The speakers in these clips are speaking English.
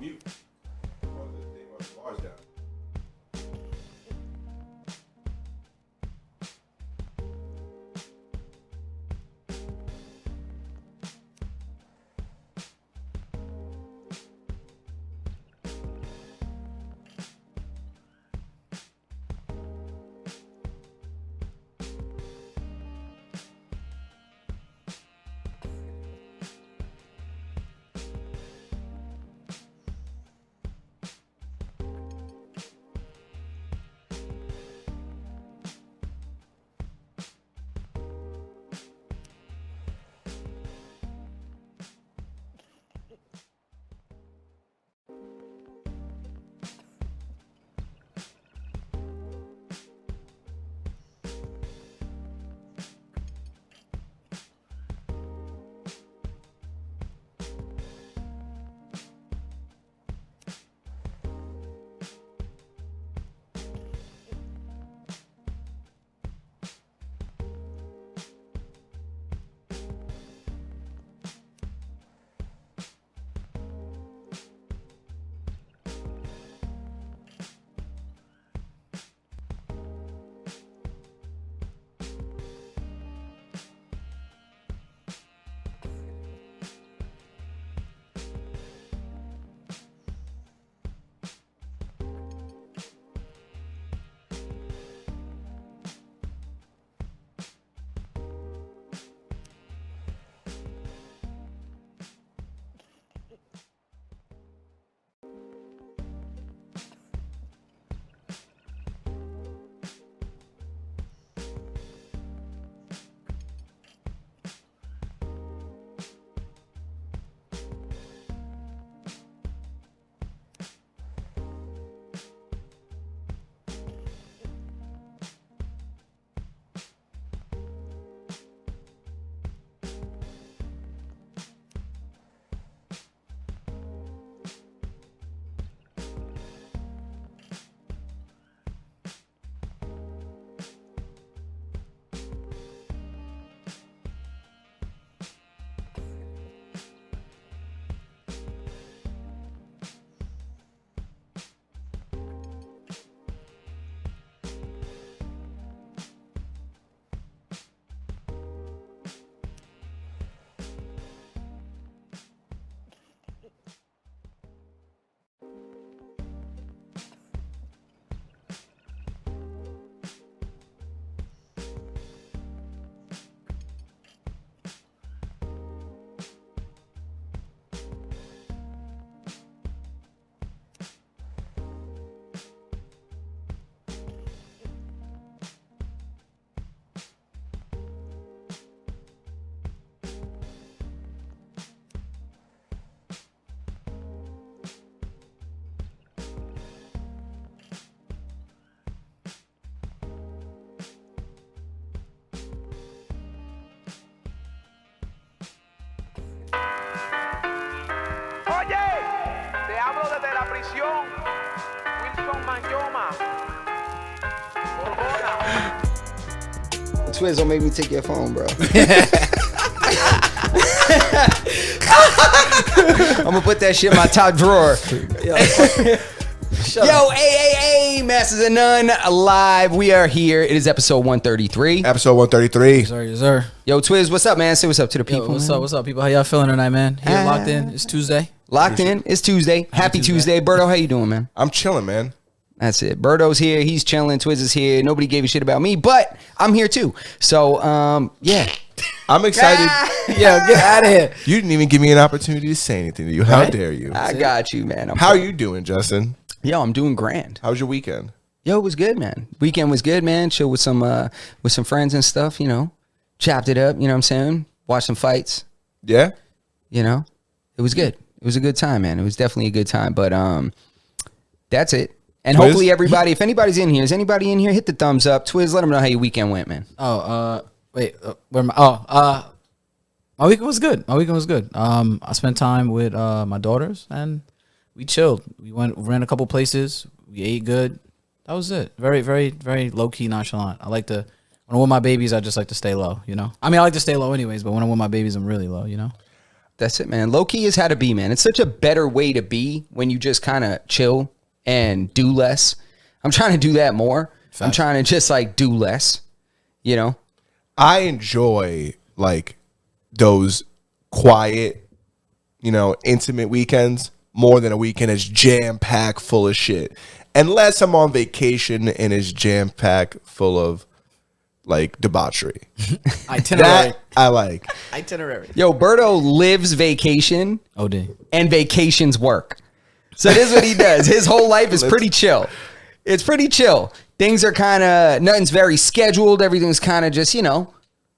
on mute. They want the bars down. prisión, Wilson Mayoma. Twiz, don't make me take your phone, bro. I'm gonna put that shit in my top drawer. Yo, hey, Masters of None live. We are here. It is episode 133. Episode 133. Sorry, yes, sir. Yo, Twiz, what's up, man? Say what's up to the people. Yo, what's up, people? How y'all feeling tonight, man? Here, locked in. It's Tuesday. Locked in. It's Tuesday. Happy Tuesday. Berto, how you doing, man? I'm chilling, man. That's it. Berto's here. He's chilling. Twiz is here. Nobody gave a shit about me, but I'm here too. So, yeah. I'm excited. Yo, get out of here. You didn't even give me an opportunity to say anything to you. How dare you? I got you, man. How are you doing, Justin? Yo, I'm doing grand. How was your weekend? Yo, it was good, man. Weekend was good, man. Chill with some friends and stuff, you know. Chopped it up, you know what I'm saying? Watched some fights. Yeah? You know. It was good. It was a good time, man. It was definitely a good time. But that's it. And Twiz? hopefully everybody, if anybody's in here, is anybody in here? Hit the thumbs up. Twiz, let them know how your weekend went, man. Wait, where am I? My weekend was good. I spent time with my daughters and we chilled. We ran a couple places. We ate good. That was it. Very, very, very low key, nonchalant. When I'm with my babies, I just like to stay low, you know? I mean, I like to stay low anyways, but when I'm with my babies, I'm really low, you know? That's it, man. Low key is how to be, man. It's such a better way to be when you just kind of chill and do less. I'm trying to do that more. I'm trying to just like do less, you know? I enjoy like those quiet, you know, intimate weekends more than a weekend that's jam packed full of shit. Unless I'm on vacation and it's jam packed full of like debauchery. Itinerary. That I like. Itinerary. Yo, Berto lives vacation OD. and vacations work. So this is what he does. His whole life is pretty chill. It's pretty chill. Things are kind of, nothing's very scheduled. Everything's kind of just, you know,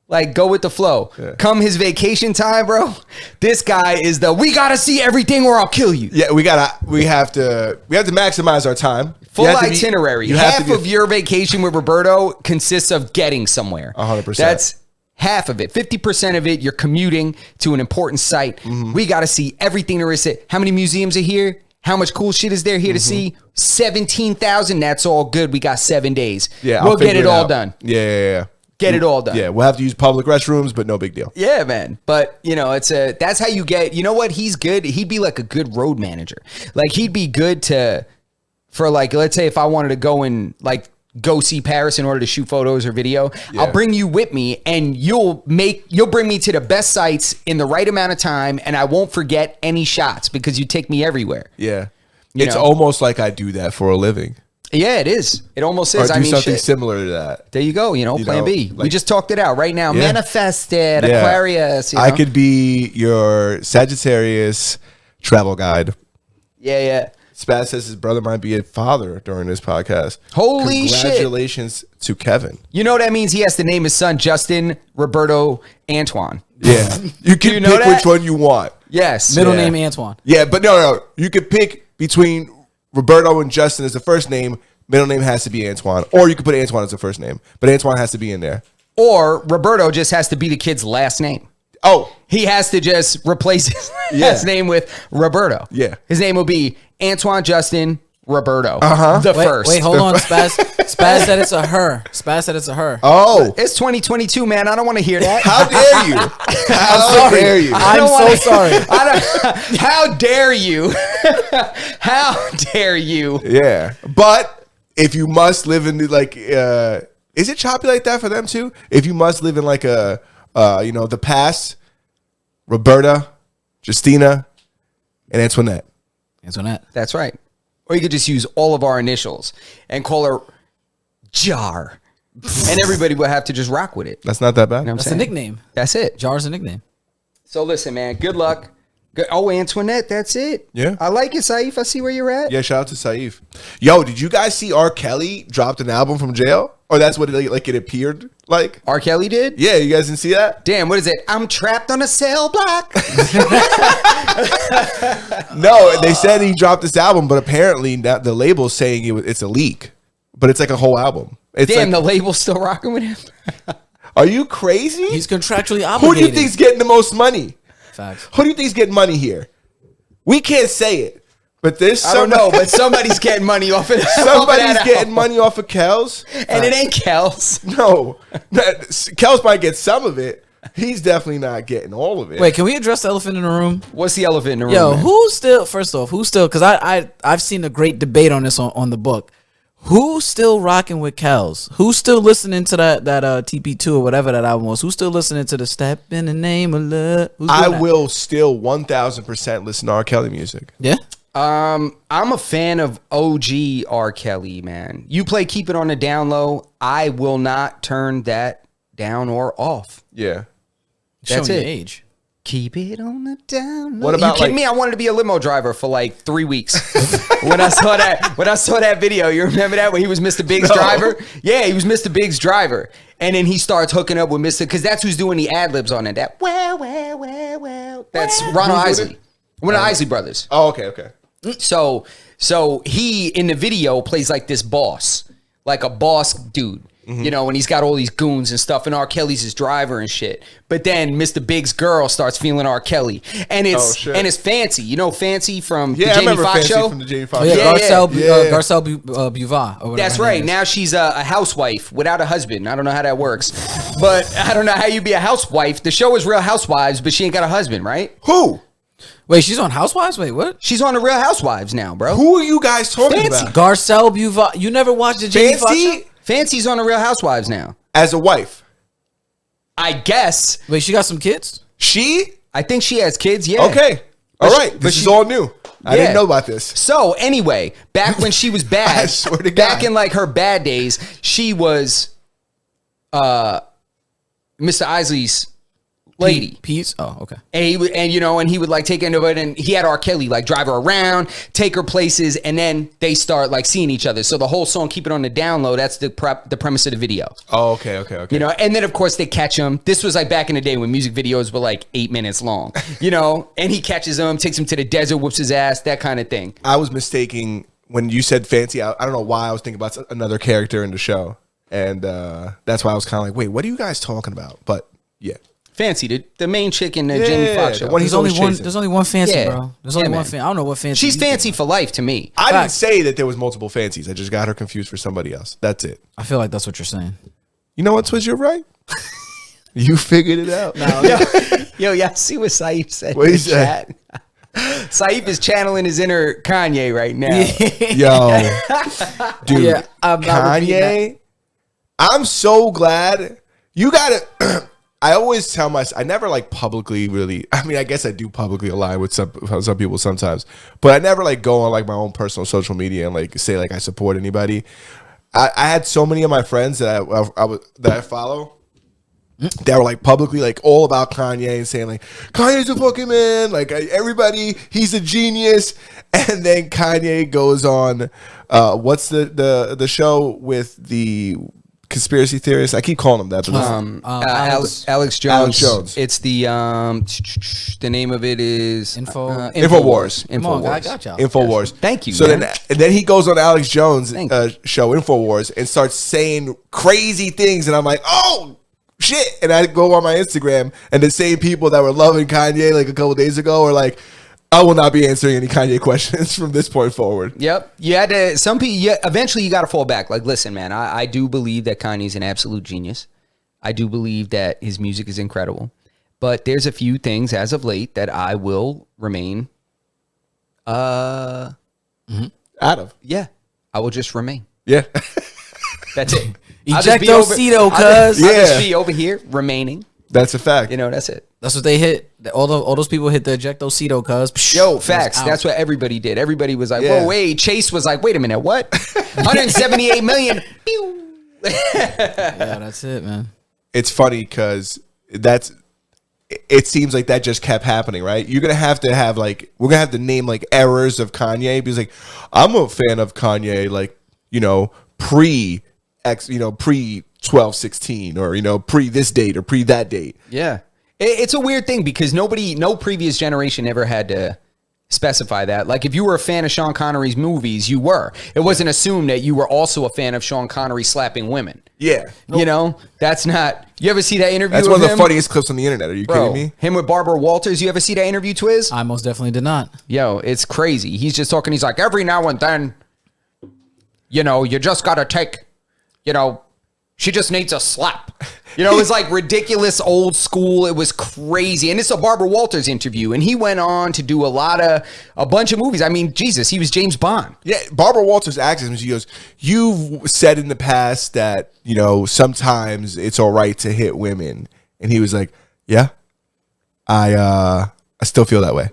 like go with the flow. Yeah. Come his vacation time, bro. This guy is we got to see everything or I'll kill you. Yeah, we have to maximize our time. Full You have to be- itinerary. you have Half to be- of your vacation with Roberto consists of getting somewhere. 100%. That's half of it. 50% of it, you're commuting to an important site. Mm-hmm. We got to see everything there is. How many museums are here? How much cool shit is there here to see? 17,000. That's all good. We got 7 days. Yeah, we'll I'll get figure it all out. done. Yeah. Get it all done. Yeah, we'll have to use public restrooms, but no big deal. Yeah, man. But you know, that's how you get. You know what? He's good. He'd be like a good road manager. Like he'd be good for like, let's say if I wanted to go and like go see Paris in order to shoot photos or video, Yeah. I'll bring you with me, and you'll bring me to the best sites in the right amount of time, and I won't forget any shots because you take me everywhere. Yeah. You It's know. almost like I do that for a living. Yeah, it is. It almost Or is. do I mean, something shit. similar to that. There you go. You know, You Plan know, B. We like- just talked it out right now. Yeah. Manifested, Yeah. Aquarius. You know? I could be your Sagittarius travel guide. Yeah. Spaz says his brother might be a father during this podcast. Holy shit. Congratulations to Kevin. You know that means he has to name his son Justin Roberto Antoine. Yeah. You can you know pick that? which one you want. Yes. Middle Yeah. name Antoine. Yeah, but no. You could pick between Roberto and Justin as the first name. Middle name has to be Antoine. Or you could put Antoine as the first name. But Antoine has to be in there. Or Roberto just has to be the kid's last name. Oh, He has to just replace his Yeah. last name with Roberto. Yeah. His name will be Antoine Justin Roberto. Uh-huh. The Wait, first. wait, hold on. Spaz said it's a her. Spaz said it's a her. oh. It's 2022, man. I don't want to hear that. How dare you? How dare you? I don't I'm wanna- so sorry. How dare you? How dare you? Yeah. But if you must live in the, like, is it choppy like that for them too? If you must live in like a, the past, Roberta, Justina, and Antoinette. Antoinette. That's right. Or you could just use all of our initials and call her Jar. And everybody will have to just rock with it. That's not that bad. You know what I'm That's a saying? nickname. That's it. Jar's a nickname. So listen, man, good luck. Good. Oh, Antoinette, that's it. Yeah. I like it, Saif. I see where you're at. Yeah, shout out to Saif. Yo, did you guys see R. Kelly dropped an album from jail? Or that's what it appeared like? R. Kelly did? Yeah, you guys didn't see that? Damn, what is it? I'm trapped on a cell block. No, they said he dropped this album, but apparently the label's saying it's a leak. But it's like a whole album. It's Damn, like, the label's still rocking with him. are you crazy? He's contractually obligated. Who do you think's getting the most money? Facts. Who do you think's getting money here? We can't say it, but there's I don't know, but somebody's getting money off of somebody's that getting album. money off of Kels. And it ain't Kels. No, Kels might get some of it. He's definitely not getting all of it. Wait, can we address the elephant in the room? What's the elephant in the room? Yo, man? who's still? First off, who's still? Because I've seen a great debate on this on the book. Who's still rocking with Kels? Who's still listening to that TP2 or whatever that album was? Who's still listening to the Step in the Name of Love? Who's I doing that? will still 1,000% listen to R. Kelly music. Yeah. I'm a fan of OG R. Kelly, man. You play Keep It on the Down Low. I will not turn that down or off. Yeah. That's Showing it. your age. Keep it on the down low. What about, you kidding like- me? I wanted to be a limo driver for like 3 weeks. when I saw that video, you remember that when he was Mr. Big's No. driver? Yeah, he was Mr. Big's driver. And then he starts hooking up with Mr. because that's who's doing the ad libs on it. That well. That's Ronald Who's doing Isley. One of the Isley brothers. Oh, okay. So he in the video plays like this boss, like a boss dude. You know, and he's got all these goons and stuff, and R. Kelly's his driver and shit. But then Mr. Big's girl starts feeling R. Kelly, and it's shit. and it's Fancy. You know Fancy from Yeah, the I Jamie remember Foxx Fancy show. from the Jamie Foxx Oh, yeah, show. Garcelle Buvard. or whatever That's her name right. is. Now she's a housewife without a husband. I don't know how that works, but I don't know how you be a housewife. The show is Real Housewives, but she ain't got a husband, right? Who? Wait, she's on Housewives? Wait, what? She's on the Real Housewives now, bro. Who are you guys talking Fancy. about? Garcelle Buvard. You never watched the Jamie Foxx show? Fancy Fancy's on the Real Housewives now. as a wife. I guess. Wait, she got some kids? She? I think she has kids. Yeah. Okay. All But right. she- This but is she- all new. I Yeah. didn't know about this. So anyway, back when she was bad, I swear to back God. in like her bad days, she was Mr. Isley's lady. Peace? Oh, okay. And he would, and you know, and he would like take into it, and he had R. Kelly like drive her around, take her places, and then they start like seeing each other. So the whole song, "Keep It on the Down Low," that's the premise of the video. Oh, okay. You know, and then of course they catch him. This was like back in the day when music videos were like 8 minutes long. You know, and he catches him, takes him to the desert, whoops his ass, that kind of thing. I was mistaking when you said Fancy. I don't know why I was thinking about another character in the show. And that's why I was kind of like, wait, what are you guys talking about? But yeah. Fancy, the main chick in the Jamie Foxx show. the one he's There's only always one. chasing. There's only one Fancy, Yeah. bro. There's only Yeah, one man. Fancy. I don't know what Fancy. She's you think. fancy for life to me. I didn't Fact. say that there was multiple Fancies. I just got her confused for somebody else. That's it. I feel like that's what you're saying. You know what, Twiz? You're right. You figured it out. Yo, y'all see what Saif said What in he the said? chat? Saif is channeling his inner Kanye right now. Yo, dude, Yeah, I'm not repeating Kanye. I'm so glad you got it. I always tell myself, I never like publicly really. I mean, I guess I do publicly align with some people sometimes, but I never like go on like my own personal social media and like say like I support anybody. I had so many of my friends that I follow that were like publicly like all about Kanye and saying like Kanye's a fucking man, like everybody, he's a genius. And then Kanye goes on, what's the show with the conspiracy theorists? I keep calling him that. But Alex Jones. Alex Jones. It's the name of it is Infowars. Come on, I Infowars. got y'all. Infowars. Thank you, So man. then he goes on Alex Jones' Thank show Infowars and starts saying crazy things, and I'm like, oh shit! And I go on my Instagram, and the same people that were loving Kanye like a couple days ago are like, I will not be answering any Kanye questions from this point forward. Yep. You had to. Some people. Yeah, eventually, you got to fall back. Like, listen, man. I do believe that Kanye's an absolute genius. I do believe that his music is incredible. But there's a few things as of late that I will remain. Out of Yeah, I will just remain. yeah. That's it. I'll just be Ejectocito, I'll cuz. I'll just Yeah. be over here remaining. That's a fact. You know, that's it. That's what they hit. All those people hit the Ejectocito, cuz. Yo, facts. That's what everybody did. Everybody was like, Yeah. whoa, wait. Chase was like, wait a minute, what? 178 million. Pew. Yeah, that's it, man. It's funny because it seems like that just kept happening, right? You're gonna have to have like we're gonna have to name like errors of Kanye because like I'm a fan of Kanye, like pre 12/16 or pre this date or pre that date. Yeah. It's a weird thing because no previous generation ever had to specify that. Like if you were a fan of Sean Connery's movies, you were. It wasn't assumed that you were also a fan of Sean Connery slapping women. Yeah, You know, that's not. You ever see that interview? that's of one of the him? funniest clips on the internet. Are you Bro, kidding me? him with Barbara Walters. You ever see that interview, Twiz? I most definitely did not. Yo, it's crazy. He's just talking. He's like, every now and then, you just got to take, she just needs a slap. It's like ridiculous old school. It was crazy. And it's a Barbara Walters interview. And he went on to do a bunch of movies. I mean, Jesus, he was James Bond. Yeah, Barbara Walters asks him. She goes, "You've said in the past that sometimes it's all right to hit women," and he was like, "Yeah, I still feel that way."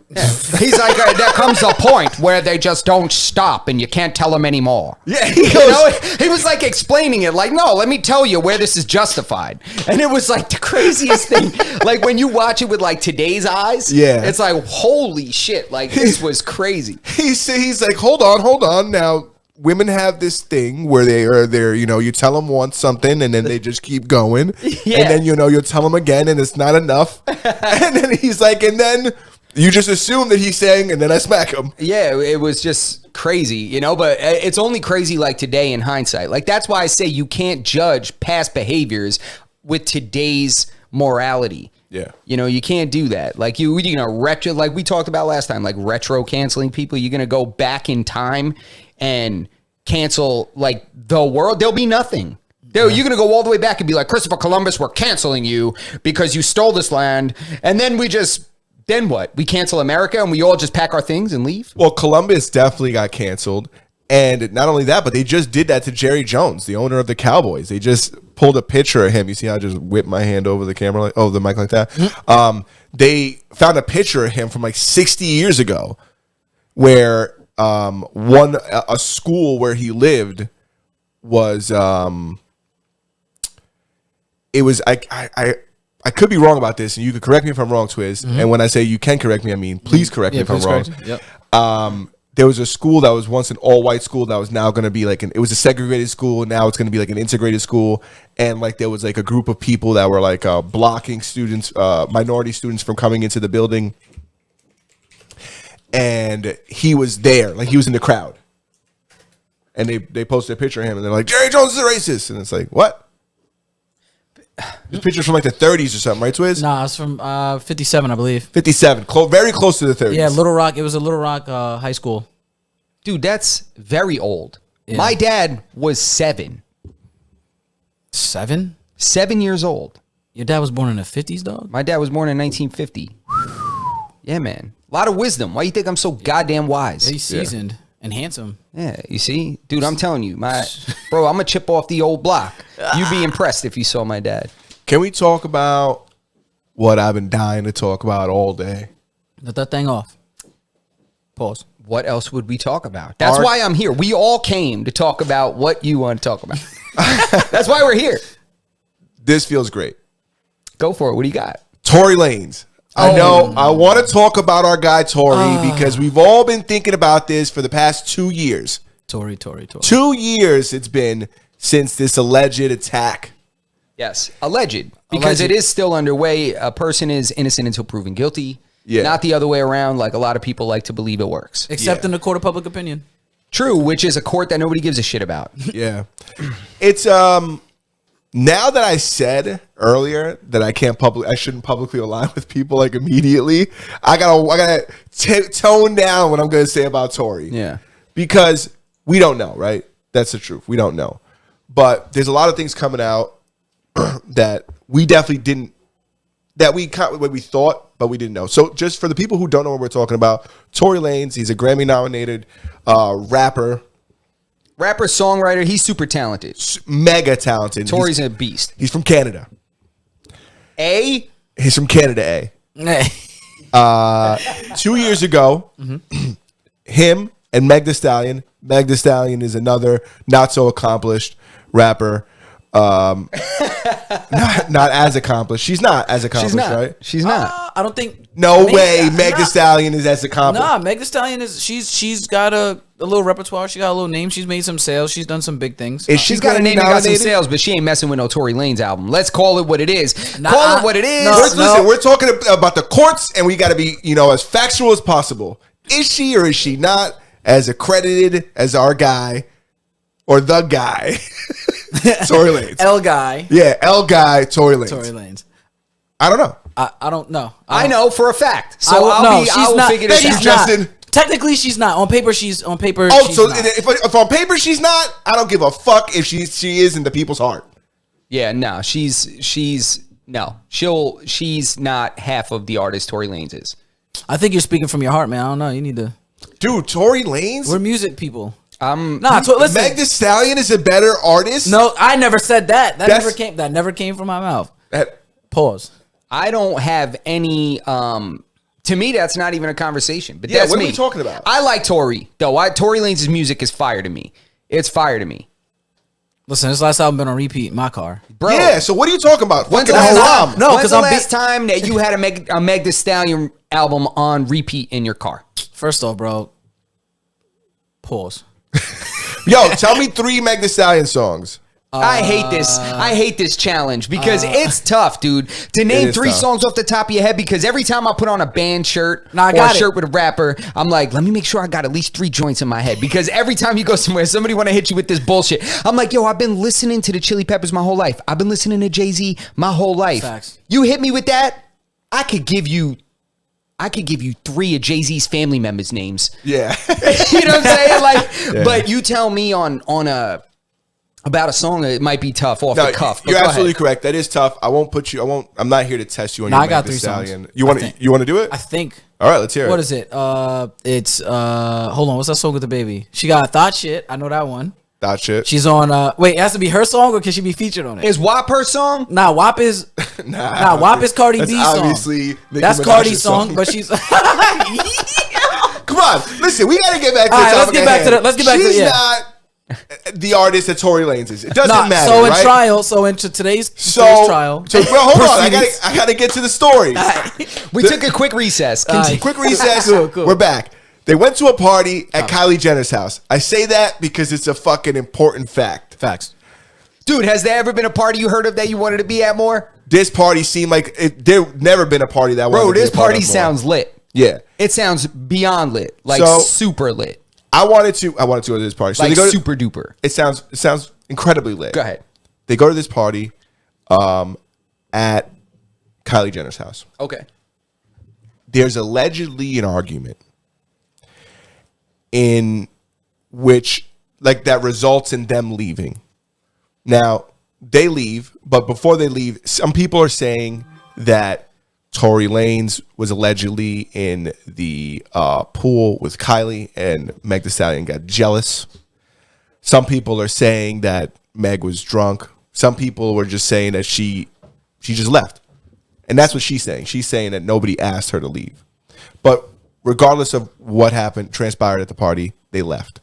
He's like, there comes a point where they just don't stop and you can't tell them anymore. Yeah, he goes, He was like explaining it like, no, let me tell you where this is justified. And it was like the craziest thing. Like when you watch it with like today's eyes, Yeah. it's like, holy shit, like this was crazy. he's like, hold on. Now, women have this thing where they're you tell them once something and then they just keep going. Yeah. And then, you'll tell them again and it's not enough. And then he's like, and then You just assume that he sang, and then I smack him. Yeah, it was just crazy, you know, but it's only crazy like today in hindsight. Like, that's why I say you can't judge past behaviors with today's morality. Yeah. You know, you can't do that. Like, you're going to retro, like we talked about last time, like retro canceling people. You're going to go back in time and cancel, like, the world. There'll be nothing. You're going to go all the way back and be like, Christopher Columbus, we're canceling you because you stole this land. And then then what? We cancel America and we all just pack our things and leave? Well, Columbus definitely got canceled. And not only that, but they just did that to Jerry Jones, the owner of the Cowboys. They just pulled a picture of him. You see how I just whipped my hand over the camera, the mic like that? They found a picture of him from like 60 years ago where a school where he lived was it was I could be wrong about this, and you could correct me if I'm wrong, Twiz. And when I say you can correct me, I mean please correct me if I'm wrong. Yep. There was a school that was once an all-white school that was now going to be like it was a segregated school, and now it's going to be like an integrated school. And like there was like a group of people that were like blocking students, minority students from coming into the building. And he was there, like he was in the crowd. And they posted a picture of him, and they're like, Jerry Jones is a racist. And it's like, what? This picture's from like the 30s or something, right, Twiz? Nah, it's from 57, I believe. 57, very close to the 30s. Yeah, Little Rock. It was a Little Rock high school. Dude, that's very old. Yeah. My dad was 7. 7? 7 years old. Your dad was born in the 50s, dog? My dad was born in 1950. Yeah, man. A lot of wisdom. Why you think I'm so goddamn wise? He's seasoned and handsome. Yeah, you see? Dude, I'm telling you, bro, I'm going to chip off the old block. You'd be impressed if you saw my dad. Can we talk about what I've been dying to talk about all day? Let that thing off. Pause. What else would we talk about? That's why I'm here. We all came to talk about what you want to talk about. That's why we're here. This feels great. Go for it. What do you got? Tory Lanez. I know. I want to talk about our guy Tory because we've all been thinking about this for the past 2 years. Tory. 2 years it's been since this alleged attack. Yes, alleged. Because it is still underway. A person is innocent until proven guilty. Yeah. Not the other way around like a lot of people like to believe it works. Except in the court of public opinion. True, which is a court that nobody gives a shit about. Yeah. It's now that I said earlier that I shouldn't publicly align with people like immediately, I gotta tone down what I'm gonna say about Tory. Yeah. Because we don't know, right? That's the truth. We don't know. But there's a lot of things coming out that we definitely didn't, that we thought, but we didn't know. So just for the people who don't know what we're talking about, Tory Lanez, he's a Grammy nominated rapper. Rapper, songwriter, he's super talented. Mega talented. Tory's a beast. He's from Canada. He's from Canada, 2 years ago, him and Meg Thee Stallion. Meg Thee Stallion is another not so accomplished rapper. Not as accomplished. She's not as accomplished, right? She's not. I don't think. No way. Meg Thee Stallion is as accomplished. Nah, Meg Thee Stallion is. She's got a little repertoire. She got a little name. She's made some sales. She's done some big things. She's got a name and got some sales, but she ain't messing with no Tory Lanez album. Let's call it what it is. Call it what it is. Listen, we're talking about the courts, and we got to be, as factual as possible. Is she or is she not as accredited as our guy or the guy? Tory Lanez. L guy. Yeah, L guy, Tory Lanez. Tory Lanez. I don't know. I don't know. I know for a fact. So I will figure this Thank out. you, Justin. Technically, she's not. On paper, she's Oh, she's so not. if on paper she's not, I don't give a fuck if she is in the people's heart. Yeah, no, she's not half of the artist Tory Lanez is. I think you're speaking from your heart, man. I don't know. You need to. Dude, Tory Lanez? We're music people. Listen. Meg Thee Stallion is a better artist? No, I never said that. That never came from my mouth. Pause. I don't have any. To me, that's not even a conversation. But Yeah, that's what me. are we talking about? I like Tory though. Tory Lanez's music is fire to me. It's fire to me, Listen, this last album been on repeat in my car. bro. Yeah, so what are you talking about? When's Fucking the last haram. time? No, When's 'cause the I'm last time that you had a Meg Thee Stallion album on repeat in your car? First off, bro. Pause. Yo, tell me 3 Meg Thee Stallion songs. I hate this. I hate this challenge because it's tough, dude. To name is 3 tough. songs off the top of your head, because every time I put on a band shirt I or got a it. shirt with a rapper, I'm like, let me make sure I got at least 3 joints in my head. Because every time you go somewhere, somebody want to hit you with this bullshit. I'm like, yo, I've been listening to the Chili Peppers my whole life. I've been listening to Jay-Z my whole life. Facts. You hit me with that, I could give you 3 of Jay-Z's family members' names. Yeah. You know what I'm saying? Like, but you tell me about a song that it might be tough off the cuff. But You're go absolutely ahead. correct. That is tough. I'm not here to test you on No, your I got Meg Thee 3 songs. Stallion. You want I think. to do it? I think. All right, let's hear it. What is it? It's hold on. What's that song with the baby? She got Thought Shit. I know that one. That shit. She's on. Wait, it has to be her song or can she be featured on it? Is WAP her song? Nah, WAP is. Nah, WAP is Cardi That's B's song. obviously Nicki That's Minaj's Cardi's song, but she's. Come on, listen. We got to get back to All the right, topic let's get at back to hand. the- let's get back to She's the- yeah. not the artist that Tory Lanez is. It doesn't Nah, matter, so in right? trial, so into today's trial. So well, hold on. I proceedings. gotta get to the story. We took a quick recess. Continue. Quick recess. Cool. We're back. They went to a party at Kylie Jenner's house. I say that because it's a fucking important fact. Facts. Dude, has there ever been a party you heard of that you wanted to be at more? This party seemed like there never been a party that I wanted Bro, to be this a part party of more. sounds lit. Yeah. It sounds beyond lit. Like So- super lit. I wanted to go to this party. So Like they go to, super duper. It sounds incredibly lit. Go ahead. They go to this party at Kylie Jenner's house. Okay. There's allegedly an argument in which like that results in them leaving. Now, they leave, but before they leave, some people are saying that Tory Lanez was allegedly in the pool with Kylie and Meg Thee Stallion got jealous. Some people are saying that Meg was drunk. Some people were just saying that she just left. And that's what she's saying. She's saying that nobody asked her to leave. But regardless of what happened, transpired at the party, they left.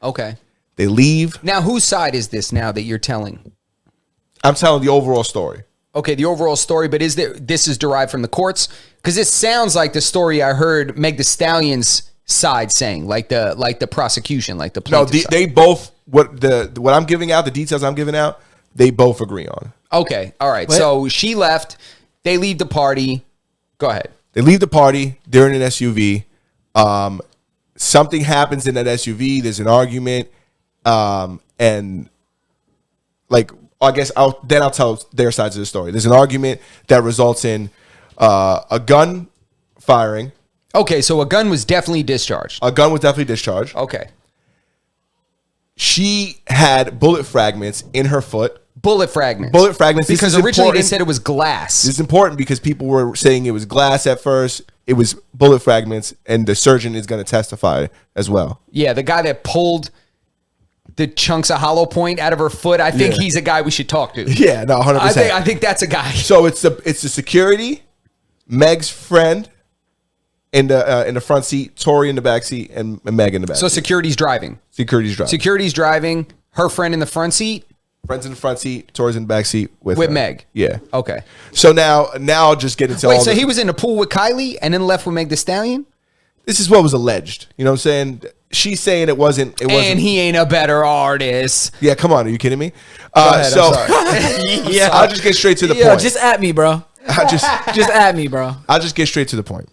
Okay. They leave. Now, whose side is this now that you're telling? I'm telling the overall story. Okay, the overall story, but this is derived from the courts? Because this sounds like the story I heard Meg Thee Stallion's side saying, like the prosecution, like the No, plaintiff's side. they both what I'm giving out, the details I'm giving out, they both agree on. Okay, all right. What? So she left. They leave the party. Go ahead. They leave the party. They're in an SUV. Something happens in that SUV. There's an argument, and like I guess I'll tell their sides of the story. There's an argument that results in a gun firing. Okay, so a gun was definitely discharged. A gun was definitely discharged. Okay. She had bullet fragments in her foot. Bullet fragments. Bullet fragments. This Because is originally they important. said it was glass. This is important because people were saying it was glass at first. It was bullet fragments, and the surgeon is going to testify as well. Yeah, the guy that pulled the chunks of hollow point out of her foot, I think Yeah. he's a guy we should talk to. Yeah, no, 100%. I think that's a guy. So it's the security, Meg's friend in the front seat, Tori in the back seat, and Meg in the back. So seat. security's driving. Security's driving. Security's driving. Her friend in the front seat Friends in the front seat, Tori's in the back seat with her. Meg. Yeah. Okay. So now I'll just get into Wait, all so the- he was in the pool with Kylie and then left with Meg Thee Stallion? This is what was alleged. You know what I'm saying? She's saying it wasn't. And he ain't a better artist. Yeah, come on. Are you kidding me? ahead, so I'm Yeah. I'll just get straight to the Yo, point. just at me, bro. Just at me, bro. I'll just get straight to the point.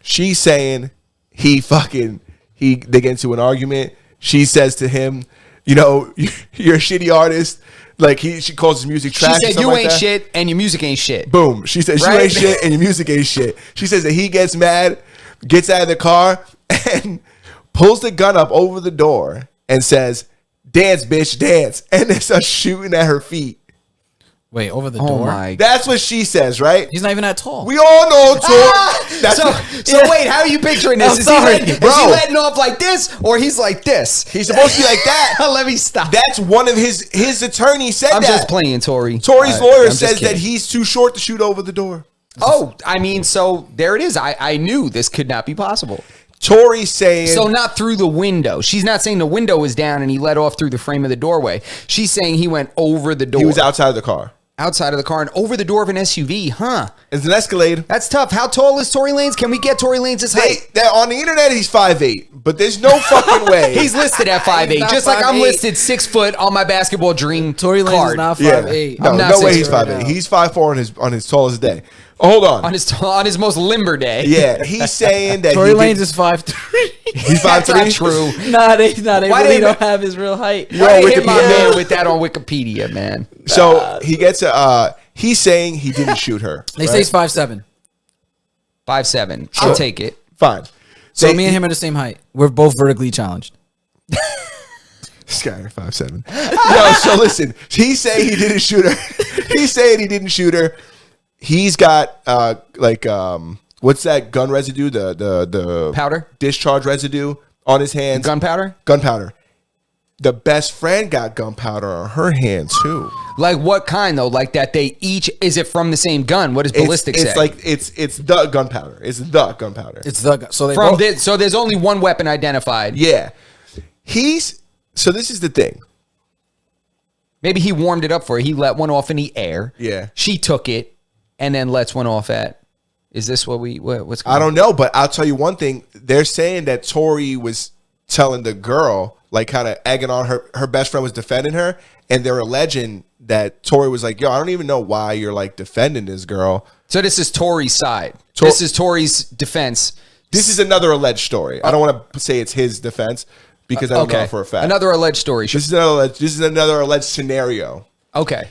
She's saying they get into an argument. She says to him, you know, you're a shitty artist. Like she calls his music She trash. or said something you like ain't that. shit and your music ain't shit. Boom. She says you Right? ain't shit and your music ain't shit. She says that he gets mad, gets out of the car, and pulls the gun up over the door and says, "Dance, bitch, dance," and they start shooting at her feet. Wait, over the Oh door. my. That's what she says, right? He's not even that tall. We all know Tori. That's So wait, how are you picturing this? I'm Is sorry, he bro. letting off like this or he's like this? he's supposed to be like that. Let me stop. That's one of his attorney said I'm that. just playing, Tori. Tori's All lawyer I'm just says that kidding. he's too short to shoot over the door. Oh, I mean, so there it is. I knew this could not be possible. Tori's saying So not through the window. She's not saying the window was down and he let off through the frame of the doorway. She's saying he went over the door. he was outside of the car. outside of the car and over the door of an SUV, huh? It's an Escalade. That's tough. How tall is Tory Lanez? Can we get Tory Lanez's height? They're on the internet, he's 5'8", but there's no fucking way. He's listed at 5'8", not just like I'm 5'8". listed 6 foot on my basketball dream Tory Lanez card. is not yeah. 5'8". No, I'm not no way 6'8" he's right 5'8". now. He's 5'4" on his tallest day. Oh, hold on. on his most limber day. Yeah, he's saying that Tory he Lanez did- is 5'3". He's 5'3". That's not true. They Why really didn't- don't have his real height. Yo, Why did hit my Wikipedia. man with that on Wikipedia, man? So he gets he's saying he didn't shoot her. They say right? he's 5'7". 5'7". I'll take it. Fine. So me and him are the same height. We're both vertically challenged. This guy 5'7". No, so listen. He's saying he didn't shoot her. He's saying he didn't shoot her. He's got what's that gun residue? The Powder? discharge residue on his hands. Gunpowder? Gunpowder. The best friend got gunpowder on her hand too. Like what kind though? Like that they each is it from the same gun? What does ballistics It's say? like it's the gunpowder. It's the gunpowder. It's the so they from both, this, so there's only one weapon identified. Yeah. So this is the thing. Maybe he warmed it up for her. He let one off in the air. Yeah. She took it and then lets one off at. Is this what's going I don't know, but I'll tell you one thing. They're saying that Tori was telling the girl, like kind of egging on her best friend was defending her, and they're alleging that Tori was like, yo, I don't even know why you're like defending this girl. So this is Tory's side. Tor- This is Tory's defense. This is another alleged story. I don't want to say it's his defense because I don't know for a fact. Another alleged story. This is another alleged scenario. Okay.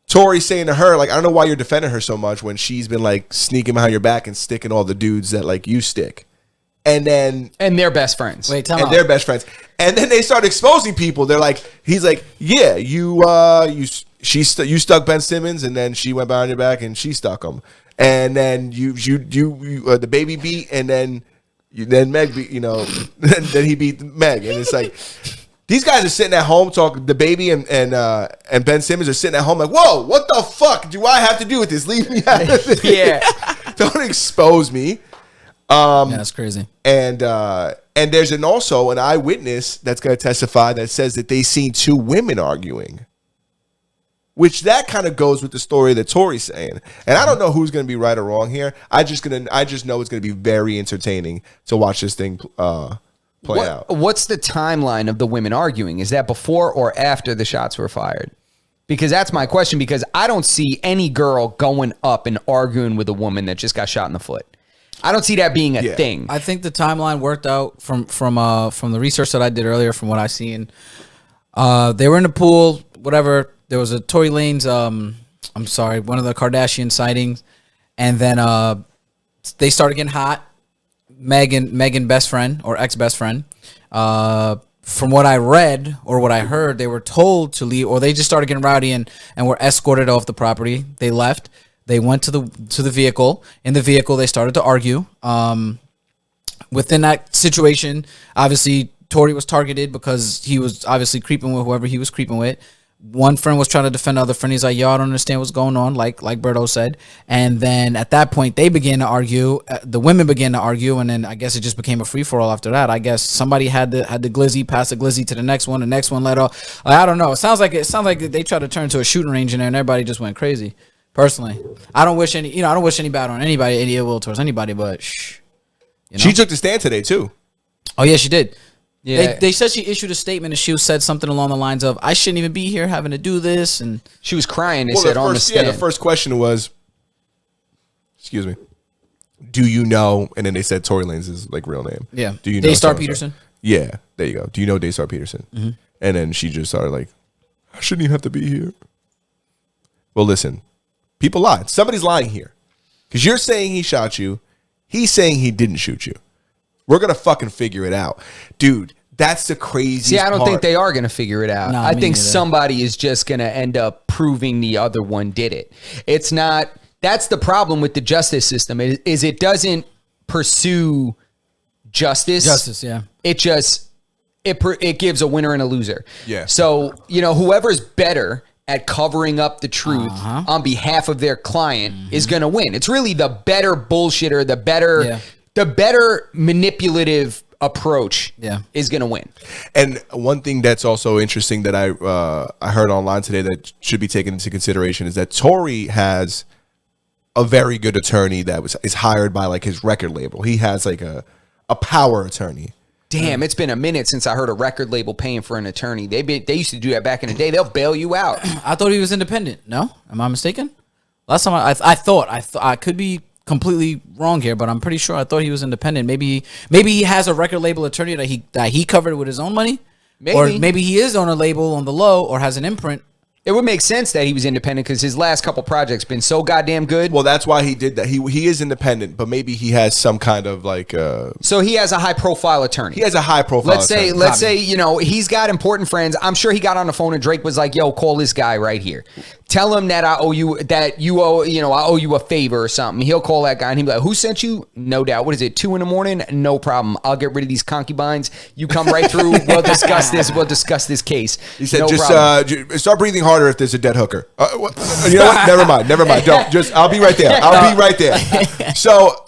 Tori's saying to her, like, I don't know why you're defending her so much when she's been like sneaking behind your back and sticking all the dudes that like you stick. And then And they're best friends. wait, tell and me. they're best friends. And then they start exposing people. They're like, he's like, yeah, you stuck Ben Simmons, and then she went behind your back and she stuck him. And then you the baby beat, and then Meg beat, then he beat Meg, and it's like. These guys are sitting at home talking. The baby and Ben Simmons are sitting at home like, whoa, what the fuck do I have to do with this? Leave me out of this. Yeah. Don't expose me. Yeah, that's crazy. And there's also an eyewitness that's going to testify that says that they seen two women arguing, which that kind of goes with the story that Tori's saying. And I don't know who's going to be right or wrong here. I just know it's going to be very entertaining to watch this thing play out. What's the timeline of the women arguing? Is that before or after the shots were fired? Because that's my question, because I don't see any girl going up and arguing with a woman that just got shot in the foot. I don't see that being a thing. I think the timeline worked out from the research that I did earlier, from what I seen. They were in the pool, whatever. There was a Tory Lanez, one of the Kardashian sightings, and then they started getting hot. Megan best friend or ex-best friend. From what I read or what I heard, they were told to leave, or they just started getting rowdy and were escorted off the property. They left. They went to the vehicle. In the vehicle, they started to argue. Within that situation, obviously, Tory was targeted because he was obviously creeping with whoever he was creeping with. One friend was trying to defend the other friend. He's like, yo, I don't understand what's going on, like Berto said. And then at that point, they began to argue. The women began to argue, and then I guess it just became a free-for-all after that. I guess somebody had the glizzy, pass the glizzy to the next one. The next one let off. I don't know. It sounds like they tried to turn to a shooting range in there, and everybody just went crazy. Personally, I don't wish any bad on anybody, any ill will towards anybody, but shh. She took the stand today too. Oh yeah, she did. Yeah. They said she issued a statement and she said something along the lines of, I shouldn't even be here having to do this. And She was crying, they said, on the stand. the first question was, excuse me, do you know? And then they said Tory Lanez's like real name. Yeah. Do you know Daystar so-and-so? Peterson? Yeah, there you go. Do you know Daystar Peterson? Mm-hmm. And then she just started like, I shouldn't even have to be here. Well, listen, people lie. Somebody's lying here. Because you're saying he shot you. He's saying he didn't shoot you. We're going to fucking figure it out. Dude, that's the craziest See, I don't part. think they are going to figure it out. Nah, I me think neither. somebody is just going to end up proving the other one did it. It's not. That's the problem with the justice system is it doesn't pursue justice. Justice, yeah. It just it gives a winner and a loser. Yeah. So whoever's better at covering up the truth on behalf of their client is going to win. It's really the better bullshitter, the better manipulative approach Yeah. is going to win. And one thing that's also interesting that I heard online today that should be taken into consideration is that Tory has a very good attorney that is hired by like his record label. He has like a power attorney. Damn, it's been a minute since I heard a record label paying for an attorney. They used to do that back in the day. They'll bail you out. I thought he was independent. No, am I mistaken? Last time I thought I could be completely wrong here, but I'm pretty sure I thought he was independent. Maybe he has a record label attorney that he covered with his own money, or maybe he is on a label on the low or has an imprint. It would make sense that he was independent because his last couple projects been so goddamn good. Well, that's why he did that. He is independent, but maybe he has some kind of like. So he has a high profile attorney. He has a high profile. Let's say he's got important friends. I'm sure he got on the phone and Drake was like, "Yo, call this guy right here. Tell him that I owe you a favor or something." He'll call that guy and he'll be like, "Who sent you?" No doubt. What is it? 2 a.m? No problem. I'll get rid of these concubines. You come right through. We'll discuss this. We'll discuss this case. He said, no "Just problem. start breathing harder if there's a dead hooker." You know what? Never mind. Don't. I'll be right there. I'll be right there. So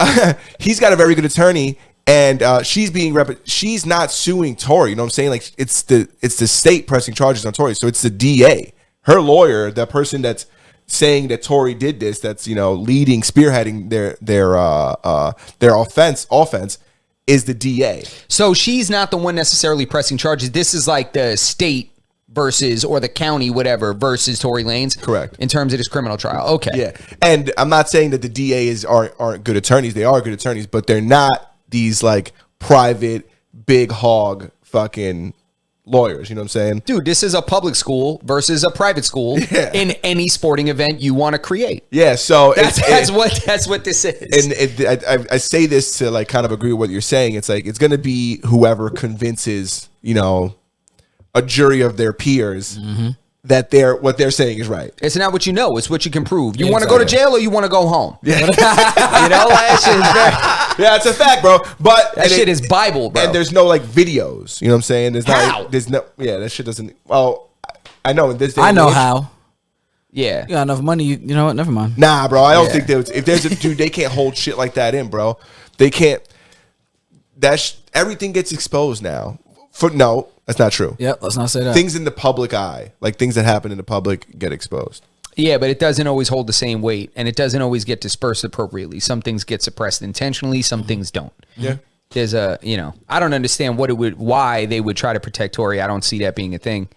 he's got a very good attorney, and she's not suing Tory. You know what I'm saying? Like it's the state pressing charges on Tory. So it's the DA, her lawyer, that person that's saying that Tory did this. That's spearheading their offense is the DA. So she's not the one necessarily pressing charges. This is like the state versus, or the county, whatever, versus Tory Lanez. Correct. In terms of this criminal trial. Okay. Yeah. And I'm not saying that the DAs aren't good attorneys. They are good attorneys, but they're not these like private big hog fucking lawyers. You know what I'm saying? Dude, this is a public school versus a private school in any sporting event you want to create. Yeah. So that's what this is. And I say this to like kind of agree with what you're saying. It's like it's going to be whoever convinces a jury of their peers that what they're saying is right. It's not what you know; it's what you can prove. You want to exactly. go to jail or you want to go home? Yeah. That shit is yeah, it's a fact, bro. But that shit is Bible, bro. And there's no like videos. You know what I'm saying? How? That shit doesn't. Well, I know in this day. I know age, how. Yeah. You got enough money. You know what? Never mind. Nah, bro. I don't think if there's a dude, they can't hold shit like that in, bro. They can't. Everything gets exposed now. No, that's not true. Yep, let's not say that. Things in the public eye, like things that happen in the public, get exposed. Yeah, but it doesn't always hold the same weight, and it doesn't always get dispersed appropriately. Some things get suppressed intentionally, some things don't. Yeah. There's I don't understand why they would try to protect Tory. I don't see that being a thing.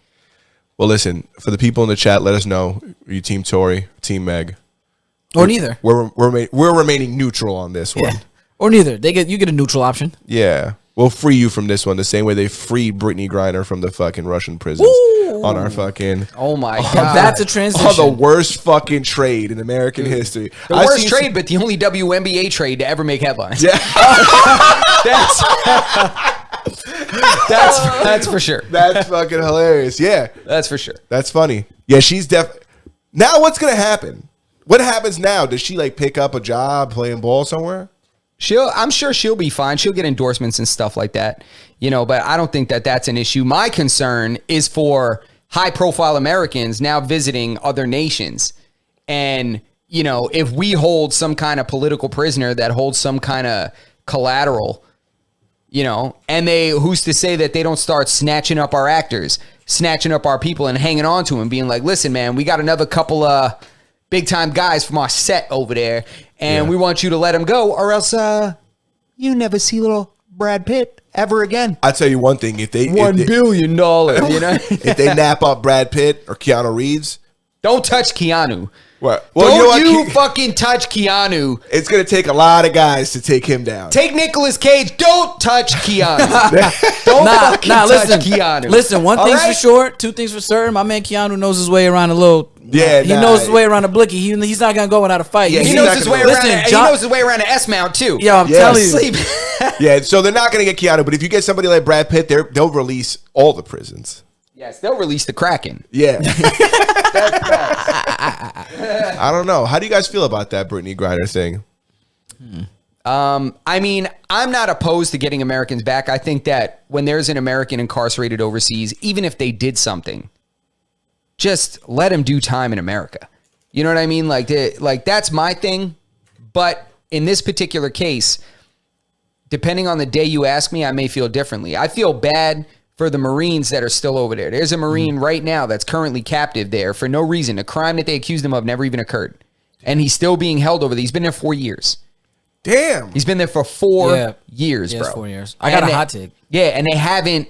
Well, listen, for the people in the chat, let us know. Are you Team Tory, Team Meg? Or neither. We're remaining neutral on this one. Yeah. Or neither. You get a neutral option. Yeah. We'll free you from this one the same way they freed Brittany Griner from the fucking Russian prisons on our fucking. Oh my God. That's a transition. Oh, the worst fucking trade in American history. The worst trade, but the only WNBA trade to ever make headlines. Yeah. That's for sure. That's fucking hilarious. Yeah. That's for sure. That's funny. Yeah, she's now what's going to happen? What happens now? Does she like pick up a job playing ball somewhere? I'm sure she'll be fine. She'll get endorsements and stuff like that, but I don't think that that's an issue. My concern is for high profile Americans now visiting other nations. And, if we hold some kind of political prisoner that holds some kind of collateral, and who's to say that they don't start snatching up our actors, snatching up our people and hanging on to them, being like, listen, man, we got another couple of big time guys from our set over there, and we want you to let them go, or else you never see little Brad Pitt ever again. I'll tell you one thing: if they $1 billion, if they nap up Brad Pitt or Keanu Reeves, don't touch Keanu. Well, don't fucking touch Keanu. It's gonna take a lot of guys to take him down. Take Nicolas Cage. Don't touch Keanu. Don't touch Keanu. Listen, one thing's for sure, two things for certain. My man Keanu knows his way around a little. Yeah, he knows his way around a blicky. He's not gonna go without a fight. Yeah, he knows his way around. He knows his way around an S mount too. Yo, I'm telling you. Yeah, so they're not gonna get Keanu, but if you get somebody like Brad Pitt, they'll release all the prisons. Yes, they'll release the Kraken. Yeah. I don't know. How do you guys feel about that Brittany Griner thing? I mean, I'm not opposed to getting Americans back. I think that when there's an American incarcerated overseas, even if they did something, just let him do time in America. You know what I mean? Like that's my thing. But in this particular case, depending on the day you ask me, I may feel differently. I feel bad for the Marines that are still over there. There's a Marine right now that's currently captive there for no reason. A crime that they accused him of never even occurred. And he's still being held over there. He's been there 4 years. Damn. He's been there for 4 years, Yeah, bro. it's 4 years. I got a hot take. Yeah, and they haven't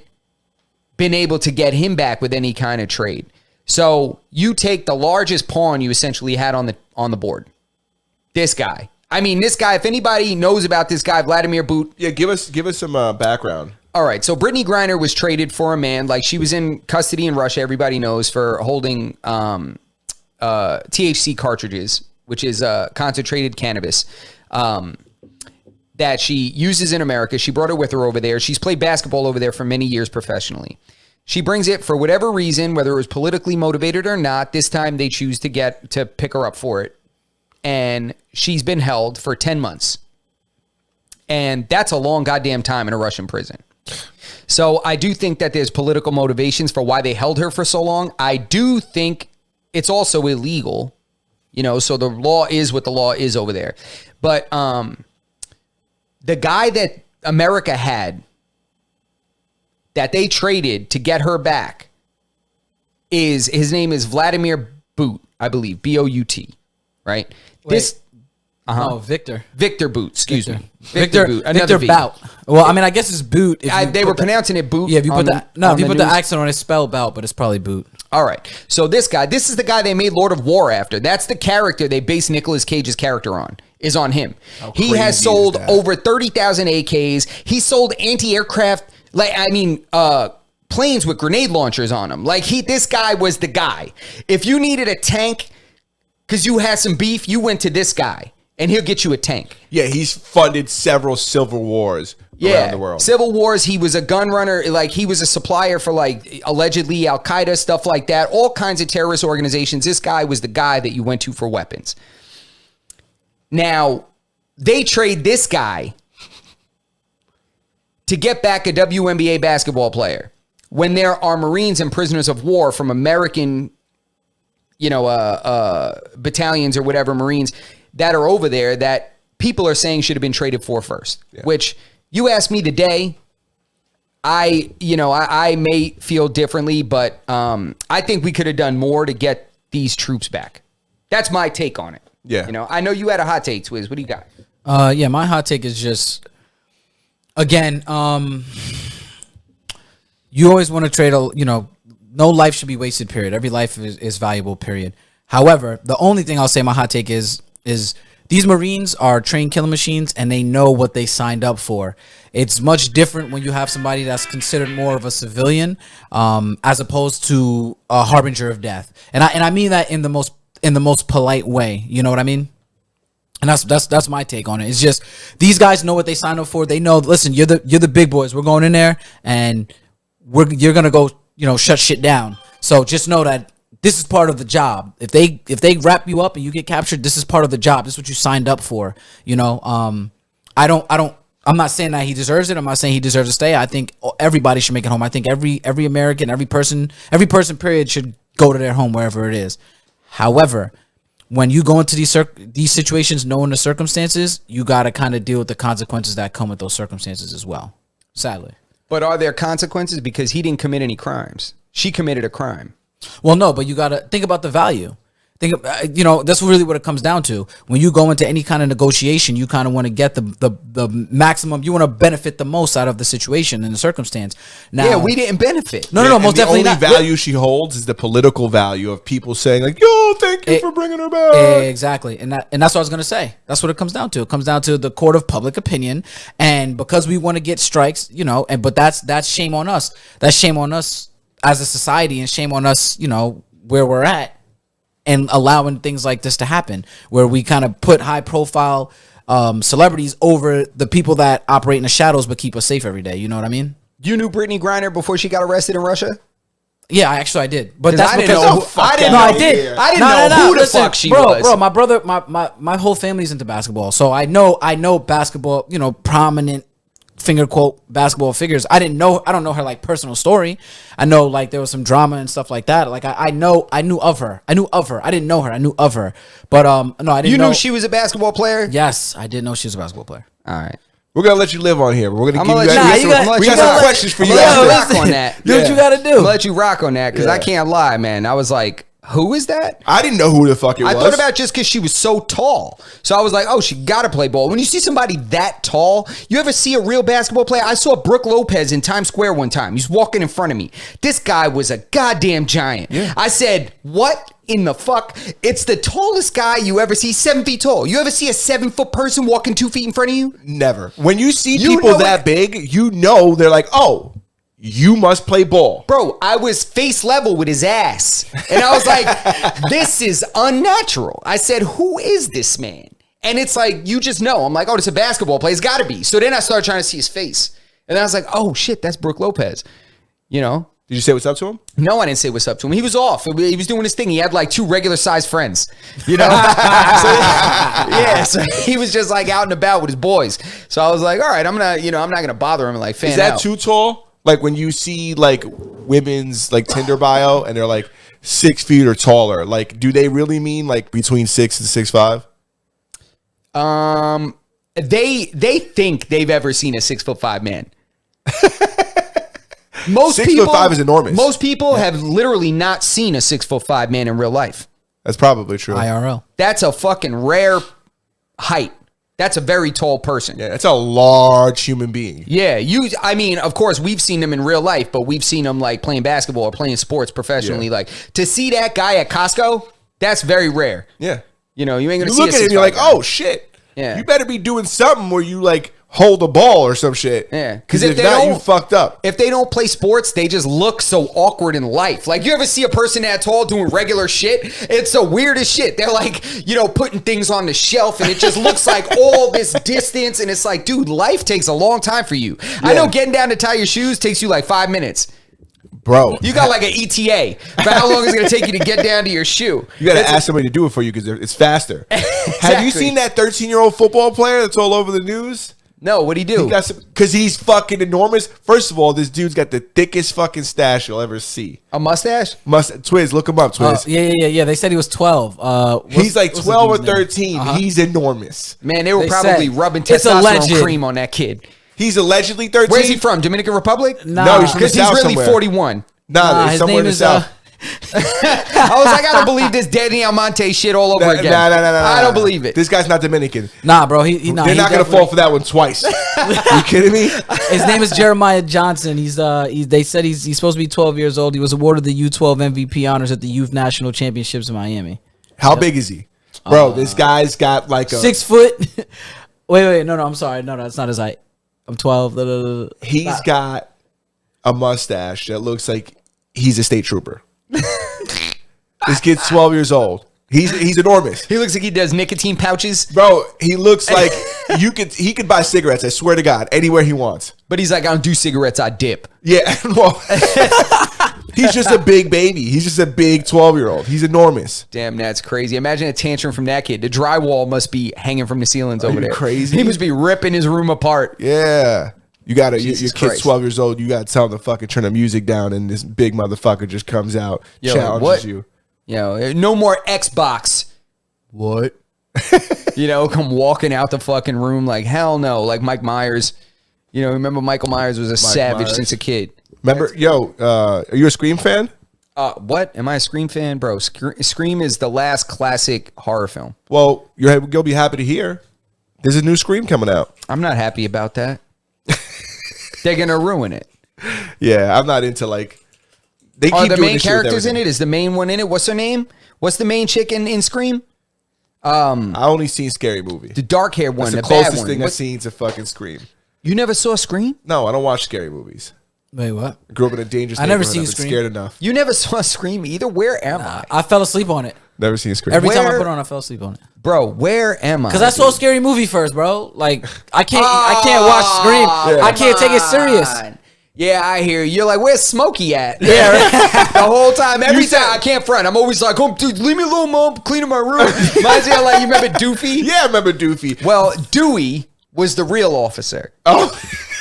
been able to get him back with any kind of trade. So you take the largest pawn you essentially had on the board. This guy. I mean, this guy, if anybody knows about this guy, Vladimir Boot. Yeah, give us some background. All right, so Brittany Griner was traded for a man. Like, she was in custody in Russia, everybody knows, for holding THC cartridges, which is concentrated cannabis, that she uses in America. She brought it with her over there. She's played basketball over there for many years professionally. She brings it for whatever reason, whether it was politically motivated or not. This time they choose to pick her up for it. And she's been held for 10 months. And that's a long goddamn time in a Russian prison. So I do think that there's political motivations for why they held her for so long. I do think it's also illegal, so the law is what the law is over there. But the guy that America had that they traded to get her back his name is Vladimir Bout, I believe, B-O-U-T, right? Wait. Oh, Victor Bout, excuse me. Victor Bout, another V. Bout. Well, I mean, I guess it's Boot. They were pronouncing it Boot. Yeah, if you put the news. accent on it, it's spelled Bout, but it's probably Boot. All right. So this is the guy they made Lord of War after. That's the character they based Nicolas Cage's character on, is on him. He has sold over 30,000 AKs. He sold anti-aircraft, planes with grenade launchers on them. This guy was the guy. If you needed a tank because you had some beef, you went to this guy. And he'll get you a tank. Yeah, he's funded several civil wars around the world. Civil wars. He was a gun runner. He was a supplier for allegedly Al-Qaeda, stuff like that. All kinds of terrorist organizations. This guy was the guy that you went to for weapons. Now, they trade this guy to get back a WNBA basketball player when there are Marines and prisoners of war from American, battalions or whatever, Marines that are over there that people are saying should have been traded for first, which you asked me today. I may feel differently, but I think we could have done more to get these troops back. That's my take on it. Yeah. I know you had a hot take, Swizz. What do you got? Yeah, my hot take is just, again, you always want to trade, no life should be wasted, period. Every life is valuable, period. However, the only thing I'll say my hot take is these Marines are trained killing machines and they know what they signed up for. It's much different when you have somebody that's considered more of a civilian, as opposed to a harbinger of death. And I mean that in the most polite way. You know what I mean? And that's my take on it. It's just these guys know what they signed up for. They know, listen, you're the big boys. We're going in there and you're gonna go, shut shit down. So just know that this is part of the job. If they wrap you up and you get captured, this is part of the job. This is what you signed up for. I'm not saying that he deserves it. I'm not saying he deserves to stay. I think everybody should make it home. I think every American, every person period should go to their home wherever it is. However, when you go into these situations, knowing the circumstances, you got to kind of deal with the consequences that come with those circumstances as well. Sadly. But are there consequences? Because he didn't commit any crimes. She committed a crime. Well, no, but you got to think about the value. That's really what it comes down to. When you go into any kind of negotiation, you kind of want to get the maximum. You want to benefit the most out of the situation and the circumstance. Now, yeah, we didn't benefit. No, most definitely not. not. The only value she holds is the political value of people saying yo, thank you for bringing her back. Exactly. And that's what I was going to say. That's what it comes down to. It comes down to the court of public opinion. And because we want to get strikes, but that's shame on us. That's shame on us as a society and shame on us, where we're at. And allowing things like this to happen, where we kind of put high profile celebrities over the people that operate in the shadows but keep us safe every day. You know what I mean? You knew Brittany Griner before she got arrested in Russia? Yeah, I did. But that's I because didn't know I did. I didn't know who the fuck she was. Bro, my brother, my whole family's into basketball, so I know basketball. Prominent finger quote basketball figures. I don't know her like personal story. I know like there was some drama and stuff like that. Like I knew of her. I didn't know her. I knew of her. But no, I didn't know. You knew she was a basketball player? Yes, I did know she was a basketball player. All right. We're gonna let you live on here. We're gonna I'm give gonna you. let guys- you- we I'm gonna let got you some know. questions for I'm you. gonna let after you this. rock on that. Do what you gotta I'm do. gonna let you rock on that because I Yeah. can't lie, man. I was like, who is that? I didn't know who the fuck it I was. thought about just because she was so tall. So I was like, oh, she got to play ball. When you see somebody that tall, you ever see a real basketball player? I saw Brooke Lopez in Times Square one time. He's walking in front of me. This guy was a goddamn giant. Yeah. I said, what in the fuck? It's the tallest guy you ever see, 7 feet tall. You ever see a 7-foot person walking 2 feet in front of you? Never. When you see You people know that it- big, you know they're like, oh, you must play ball. Bro, I was face level with his ass. And I was like, this is unnatural. I said, who is this man? And it's like, you just know. I'm like, oh, it's a basketball player. It's got to be. So then I started trying to see his face. And then I was like, oh, shit, that's Brooke Lopez. You know? Did you say what's up to him? No, I didn't say what's up to him. He was off. He was doing his thing. He had like 2 regular sized friends, you know? So he was just like out and about with his boys. So I was like, all right, I'm not going to bother him and like fan Is that out. too tall? Like when you see like women's like Tinder bio and they're like 6 feet or taller, like do they really mean like between 6 and 6'5"? They think they've ever seen a 6'5" man. Most 6'5" is enormous. Most people have literally not seen a 6'5" man in real life. That's probably true. IRL. That's a fucking rare height. That's a very tall person. Yeah, that's a large human being. Yeah, I mean, of course, we've seen them in real life, but we've seen them like playing basketball or playing sports professionally. Yeah. Like to see that guy at Costco, that's very rare. Yeah. You know, you ain't gonna You see look a at it and you're 6'5" like, guy. oh shit. Yeah. You better be doing something where you like hold a ball or some shit. Yeah. Because Because if not, you fucked up. If they don't play sports, they just look so awkward in life. Like, you ever see a person that tall doing regular shit? It's the weirdest shit. They're like, you know, putting things on the shelf, and it just looks like all this distance. And it's like, dude, life takes a long time for you. I know getting down to tie your shoes takes you like 5 minutes. Bro. You got like an ETA for how long it's going to take you to get down to your shoe. You got to It's- ask somebody to do it for you because it's faster. Have you Exactly. seen that 13-year-old football player that's all over the news? No, what'd he do? Because he's fucking enormous. First of all, this dude's got the thickest fucking stash you'll ever see. A mustache? Twiz, look him up, Twiz. Yeah. They said he was 12. He's like what's the 12 or dude's name? 13. He's enormous. Man, they were They probably said rubbing it's a testosterone legend. cream on that kid. He's allegedly 13. Where's he from? Dominican Republic? Nah. No, he's from the Because he's South really somewhere. 41. Nah, it's his somewhere in name the is South. I was like, I don't believe this Danny Almonte shit all over again. Nah. I don't believe it. This guy's not Dominican. Nah, bro. Nah, They're he not going to definitely- fall for that one twice. You kidding me? His name is Jeremiah Johnson. They said he's supposed to be 12 years old. He was awarded the U12 MVP honors at the Youth National Championships in Miami. How big is he? Bro, this guy's got like a... 6 foot. wait. No, I'm sorry. No, that's not his height. I'm 12. He's got a mustache that looks like he's a state trooper. This kid's 12 years old. He's enormous. He looks like he does nicotine pouches, Bro, he looks like he could buy cigarettes, I swear to God, anywhere he wants. but he's like, I don't do cigarettes, I dip. Yeah, well, he's just a big baby. He's just a big 12-year-old. He's enormous. Damn, that's crazy. Imagine a tantrum from that kid. The drywall must be hanging from the ceilings over you there. crazy? He must be ripping his room apart. Yeah. You got to, your Jesus kid's Christ. 12 years old, you got to tell him to fucking turn the music down, and this big motherfucker just comes out, Yo, challenges what? you. You know, no more Xbox. What? You know, come walking out the fucking room like, hell no. Like Mike Myers. You know, remember Michael Myers was a savage Myers. since a kid. Remember, are you a Scream fan? What? Am I a Scream fan? Bro, Scream is the last classic horror film. Well, you'll be happy to hear there's a new Scream coming out. I'm not happy about that. They're going to ruin it. Yeah, I'm not into like. They Are keep the doing main this shit with characters in everything. it? Is the main one in it? What's her name? What's the main chick in Scream? I only seen Scary Movie. The dark hair one, That's the the bad closest one. thing I've What- seen to fucking Scream. You never saw Scream? No, I don't watch scary movies. Wait, what? I grew up in a dangerous I never neighborhood. seen I've been Scream. scared enough. You never saw Scream either? Where am I? I fell asleep on it. Never seen Scream. Every time I Where- put it on, I fell asleep on it. Bro, where am I? Because I saw a dude? scary movie first, bro. Like I can't watch Scream. Yeah. I can't take it serious. Come on. Yeah, I hear you. You're like, where's Smokey at? Yeah, right. The whole time, every said- time I can't front. I'm always like, oh, dude, leave me alone, mom. Cleaning my room. Reminds me of like, you remember Doofy? Yeah, I remember Doofy. Well, Dewey was the real officer. Oh,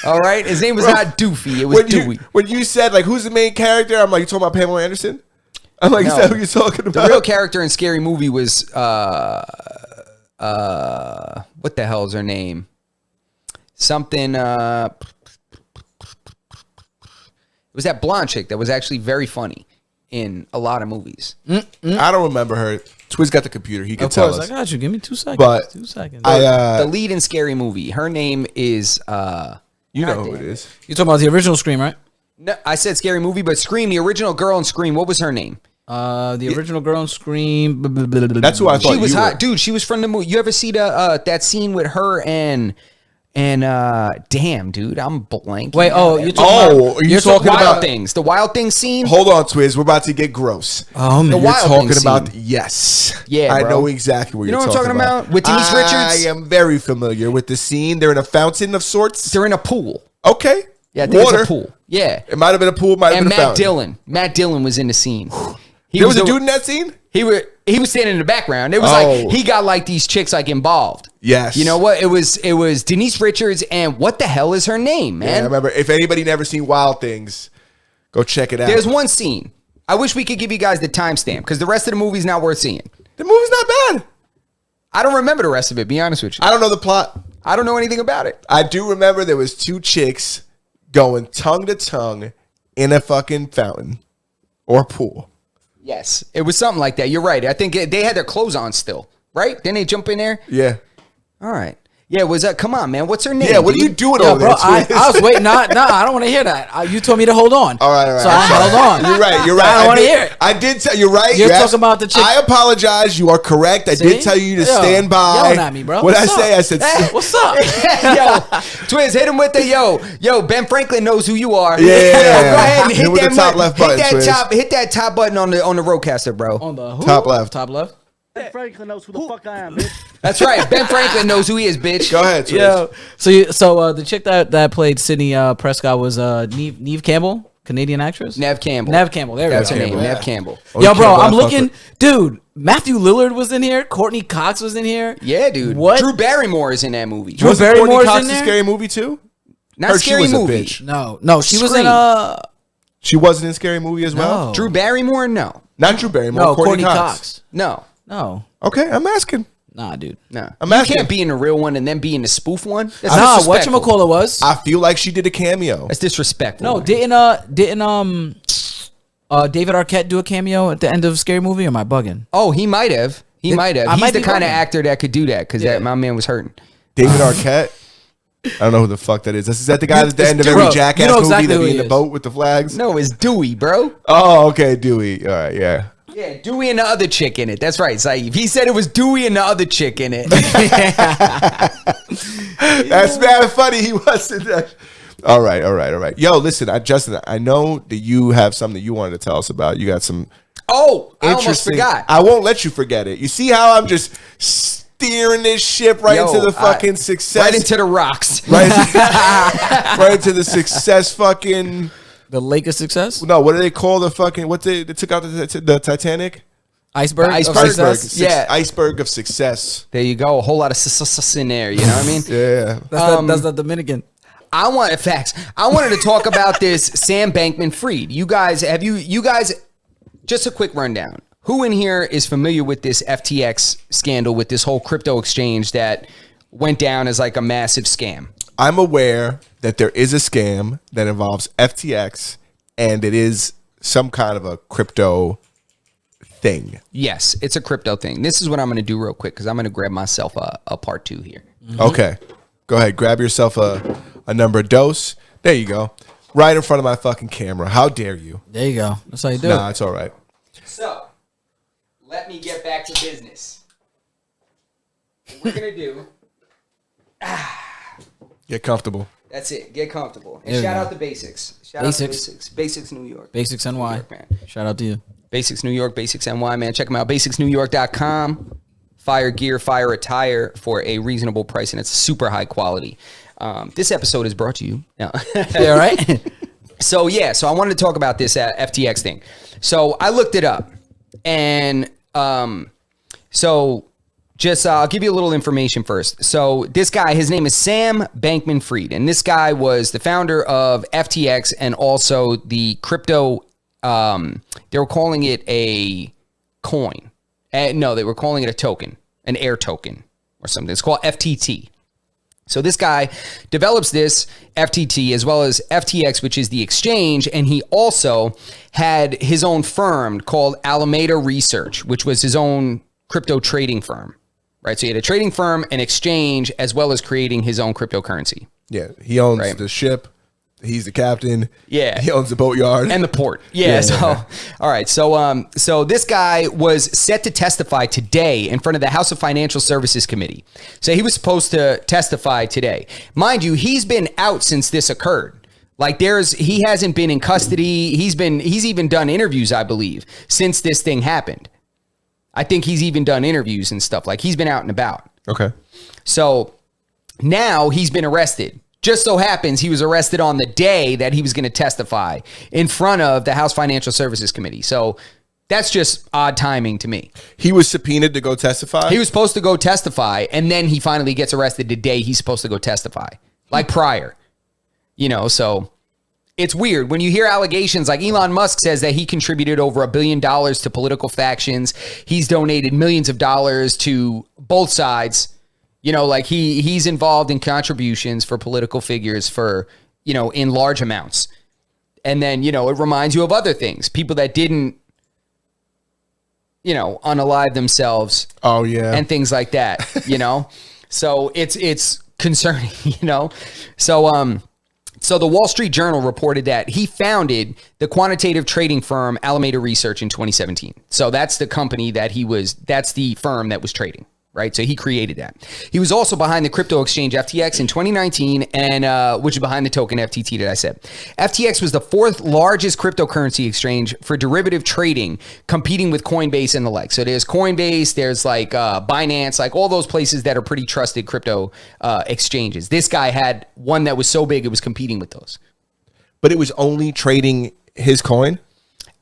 All right, his name was Bro, not Doofy. It was Dewey. when you said like who's the main character, I'm like, you talking about Pamela Anderson? I'm like, No. is that who you're talking The about? real character in Scary Movie was what the hell is her name? something. It was that blonde chick that was actually very funny in a lot of movies. I don't remember her. Twiz got the computer. He can Of tell course, us. I got you. Give me 2 seconds. But 2 seconds. The lead in Scary Movie. Her name is. You know God who damn it is. You're talking about the original Scream, right? No, I said Scary Movie, but Scream, the original girl in Scream. What was her name? The original girl in Scream. That's who I thought She was you hot, were. dude. She was from the movie. You ever see the that scene with her and damn, dude, I'm blanking. Wait, out. you're talking about, Are you talking Wild about Things? The Wild Things scene. Hold on, Twiz. We're about to get gross. Oh, man. The You're Wild talking Things about scene. yes. Yeah, I bro. know exactly what You you're know what I'm talking talking about? With Denise Richards? I am very familiar with the scene. They're in a fountain of sorts. They're in a pool. Okay. Yeah, there's Water. a pool. Yeah, It might have been a pool. Might have and been a Matt fountain. Dillon. Matt Dillon was in the scene. He There was a the- dude in that scene. He was standing in the background. It was Oh. like he got like these chicks like involved. Yes. You know what? It was Denise Richards and what the hell is her name, Yeah, I man? remember. If anybody never seen Wild Things, go check it out. There's one scene. I wish we could give you guys the timestamp because the rest of the movie's not worth seeing. The movie's not bad. I don't remember the rest of it. Be honest with you. I don't know the plot. I don't know anything about it. I do remember there was two chicks going tongue to tongue in a fucking fountain or pool. Yes, it was something like that. You're right. I think they had their clothes on still, right? Didn't they jump in there? Yeah. All right. Yeah, was that? Come on, man. What's her name? Yeah, what are dude? you doing Yo, over bro, there? Twiz? I was waiting. Nah, I don't want to hear that. You told me to hold on. All right. So I held on. You're right. You're right. I don't want to did- hear it. I did tell you're right. You're You're talking about the chick- I apologize. You are correct. I See? did tell you to Yo, stand by. yelling at me, bro. What I What's say? up? I said. What's up? Yo, Twiz, hit him with the yo. Ben Franklin knows who you are. Yeah. Yo, go ahead and Hit hit with that the top left button, Twiz. hit that top button on the Rodecaster, bro. On the who? Top left. Top left. Franklin knows who the fuck I am, bitch. That's right. Ben Franklin knows who he is, bitch. Go ahead. Twiz. Yo, so the chick that played Sydney Prescott was Neve Campbell, Canadian actress. Nev Campbell. Nev Campbell. There we That's go. her name. Campbell, yeah. Nev Campbell. Oh, Yo, you bro, can't I'm fuck looking, with- dude. Matthew Lillard was in here. Courtney Cox was in here. Yeah, dude. What? Drew Barrymore is in that movie. Drew Wasn't Barrymore's Courtney in Cox a there? Scary Movie too? Not Heard she Scary was a Movie. bitch. No, she was in Scream. She wasn't in Scary Movie as well. No. Drew Barrymore? No. Not Drew Barrymore. no, Courtney Courtney Cox. Cox. No. No, Okay, I'm asking. nah, dude. No. I'm You asking. can't be in the real one and then be in the spoof one. That's Nah, disrespectful. whatchamacallit was? I feel like she did a cameo. That's disrespectful. No, didn't David Arquette do a cameo at the end of Scary Movie? Or am I bugging? Oh, he might have. He might have. I He's might the be kind of bugging. actor that could do that because my man was hurting. David Arquette. I don't know who the fuck that is. Is that the guy that's at the end of every Bro, Jackass you know exactly movie that who be he in the is. boat with the flags? No, it's Dewey, bro. Oh, okay, Dewey. All right, yeah. Yeah, Dewey and the other chick in it. That's right, Saeed. He said it was Dewey and the other chick in it. That's mad funny. He wasn't. All right. Yo, listen, Justin. I know that you have something you wanted to tell us about. You got some Oh, I almost interesting. forgot. I won't let you forget it. You see how I'm just steering this ship right Yo, into the fucking I- success, Right into the rocks. right into the success. Fucking The Lake of Success? no. What do they call the fucking? What they took out the Titanic? Iceberg? The of iceberg. Success? Yeah. Iceberg of success. There you go. A whole lot of in there. You know what I mean? Yeah. That's the Dominican. I wanted to talk about this Sam Bankman-Fried. You guys, just a quick rundown. Who in here is familiar with this FTX scandal with this whole crypto exchange that went down as like a massive scam? I'm aware that there is a scam that involves FTX and it is some kind of a crypto thing. Yes, it's a crypto thing. This is what I'm going to do real quick because I'm going to grab myself a part 2 here. Okay. Go ahead. Grab yourself a number dose. There you go. Right in front of my fucking camera. How dare you? There you go. That's how you do Nah, it. it's all right. So, let me get back to business. What we're going to do, Get comfortable. that's it. Get comfortable. And There we shout go. out to Basics. Shout Basics. out to Basics. Basics New York. Basics NY. York, man. Shout out to you. Basics New York, Basics NY, man. Check them out. BasicsNewYork.com. Fire gear, fire attire for a reasonable price, and it's super high quality. This episode is brought to you. No. Yeah, right? So I wanted to talk about this FTX thing. So I looked it up, and I'll give you a little information first. So this guy, his name is Sam Bankman-Fried, and this guy was the founder of FTX and also the crypto. They were calling it a coin. No, they were calling it a token, an air token or something. It's called FTT. So this guy develops this FTT as well as FTX, which is the exchange. And he also had his own firm called Alameda Research, which was his own crypto trading firm, right? So he had a trading firm, an exchange, as well as creating his own cryptocurrency. Yeah, he owns Right. the ship. He's the captain. Yeah. He owns the boatyard. And the port. Yeah. All right. So this guy was set to testify today in front of the House of Financial Services Committee. So he was supposed to testify today. Mind you, he's been out since this occurred. Like he hasn't been in custody. He's even done interviews, I believe, since this thing happened. I think he's even done interviews and stuff. Like he's been out and about. Okay. So now he's been arrested. Just so happens he was arrested on the day that he was going to testify in front of the House Financial Services Committee. So that's just odd timing to me. He was subpoenaed to go testify? He was supposed to go testify, and then he finally gets arrested the day he's supposed to go testify, like prior. So it's weird. When you hear allegations like Elon Musk says that he contributed over $1 billion to political factions, he's donated millions of dollars to both sides. Like he's involved in contributions for political figures for, in large amounts. And then, it reminds you of other things, people that didn't, unalive themselves. Oh, yeah. And things like that, So it's concerning, So the Wall Street Journal reported that he founded the quantitative trading firm Alameda Research in 2017. So that's the company that's the firm that was trading. Right. So he created that. He was also behind the crypto exchange FTX in 2019, and which is behind the token FTT that I said. FTX was the fourth largest cryptocurrency exchange for derivative trading, competing with Coinbase and the like. So there's Coinbase, there's like Binance, like all those places that are pretty trusted crypto exchanges. This guy had one that was so big it was competing with those. But it was only trading his coin?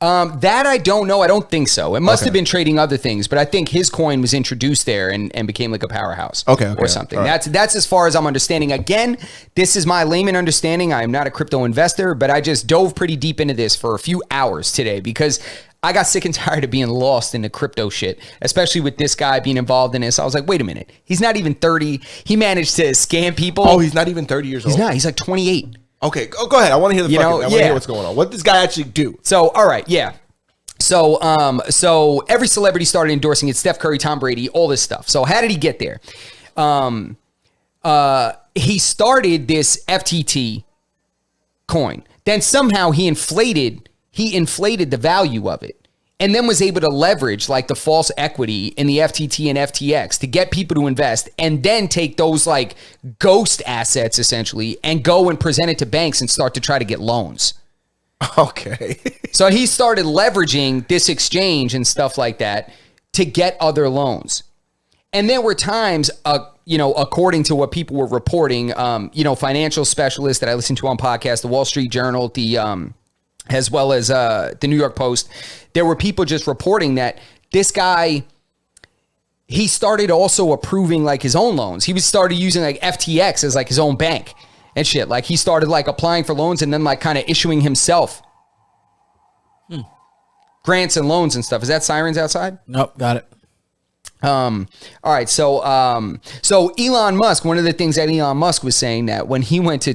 That I don't know. I don't think so. It must have been trading other things, but I think his coin was introduced there and became like a powerhouse or something. Right. That's as far as I'm understanding. Again, this is my layman understanding. I am not a crypto investor, but I just dove pretty deep into this for a few hours today because I got sick and tired of being lost in the crypto shit, especially with this guy being involved in this. I was like, wait a minute. He's not even 30. He managed to scam people. Oh, he's not even 30 years old? He's not. He's like 28. Okay, go ahead. I want to hear I want to hear what's going on. What does this guy actually do? So, all right, yeah. So every celebrity started endorsing it. Steph Curry, Tom Brady, all this stuff. So how did he get there? He started this FTT coin. Then somehow he inflated the value of it. And then was able to leverage like the false equity in the FTT and FTX to get people to invest and then take those like ghost assets essentially and go and present it to banks and start to try to get loans. Okay. So he started leveraging this exchange and stuff like that to get other loans. And there were times, according to what people were reporting, financial specialists that I listened to on podcasts, the Wall Street Journal, as well as the New York Post, there were people just reporting that this guy, he started also approving like his own loans. He started using like FTX as like his own bank and shit. Like he started like applying for loans and then like kind of issuing himself grants and loans and stuff. Is that sirens outside? Nope, got it. All right. So Elon Musk, one of the things that Elon Musk was saying that when he went to,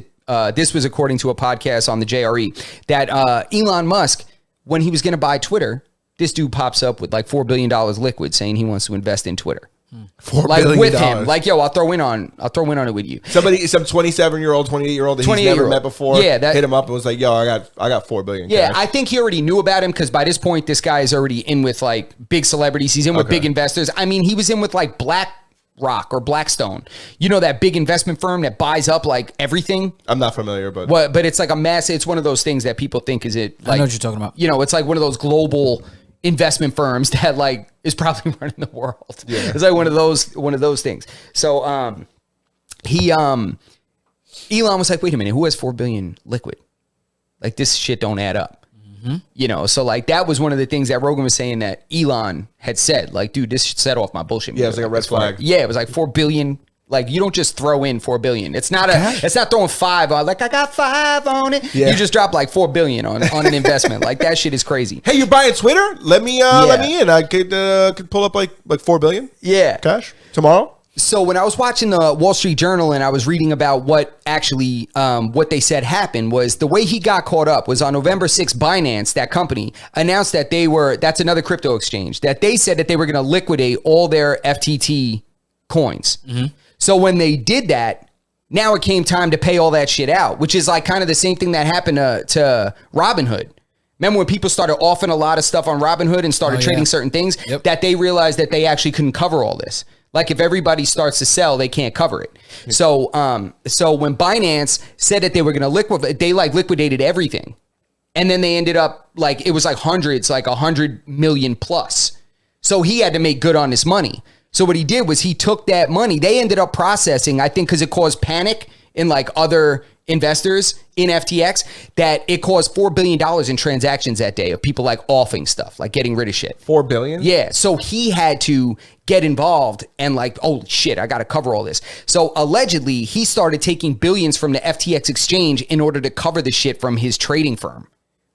this was according to a podcast on the JRE, that Elon Musk, when he was going to buy Twitter, this dude pops up with like $4 billion liquid saying he wants to invest in Twitter. $4 like billion. with him, like, yo, I'll throw in on it with you. Some 27-year-old, 28-year-old that he's never met before, hit him up and was like, yo, I got $4 billion. Yeah, cash. I think he already knew about him because by this point, this guy is already in with like big celebrities. He's in with big investors. I mean, he was in with like BlackRock or Blackstone. You know, that big investment firm that buys up like everything. I'm not familiar, but it's like a mass. It's one of those things that people think is it. Like, I know what you're talking about. You know, it's like one of those global investment firms that like is probably running the world. Yeah. It's like one of those things. So Elon was like, wait a minute, who has $4 billion liquid? Like this shit don't add up. Mm-hmm. You know, so like that was one of the things that Rogan was saying that Elon had said, like, dude, this should set off my bullshit. Yeah, it was like a red flag. Yeah, it was like $4 billion. Like you don't just throw in $4 billion. It's not throwing $5 on, like I got $5 on it. Yeah. You just drop like $4 billion on an investment. Like that shit is crazy. Hey, you're buying Twitter? Let me in. I could pull up like $4 billion. Yeah, cash tomorrow. So when I was watching the Wall Street Journal and I was reading about what actually what they said happened was the way he got caught up was on November 6th, Binance, that company, announced that that's another crypto exchange, that they said that they were going to liquidate all their FTT coins. So when they did that, now it came time to pay all that shit out, which is like kind of the same thing that happened to Robinhood. Remember when people started offering a lot of stuff on Robinhood and started trading certain things, that they realized that they actually couldn't cover all this. Like if everybody starts to sell, they can't cover it. So when Binance said that they were going to liquidate, they like liquidated everything. And then they ended up like, it was like hundreds, like 100 million plus. So he had to make good on his money. So what he did was he took that money. They ended up processing, I think, because it caused panic in like other investors in FTX, that it caused $4 billion in transactions that day of people like offing stuff, like getting rid of shit. 4 billion? Yeah. So he had to get involved and like, oh shit, I got to cover all this. So allegedly he started taking billions from the FTX exchange in order to cover the shit from his trading firm,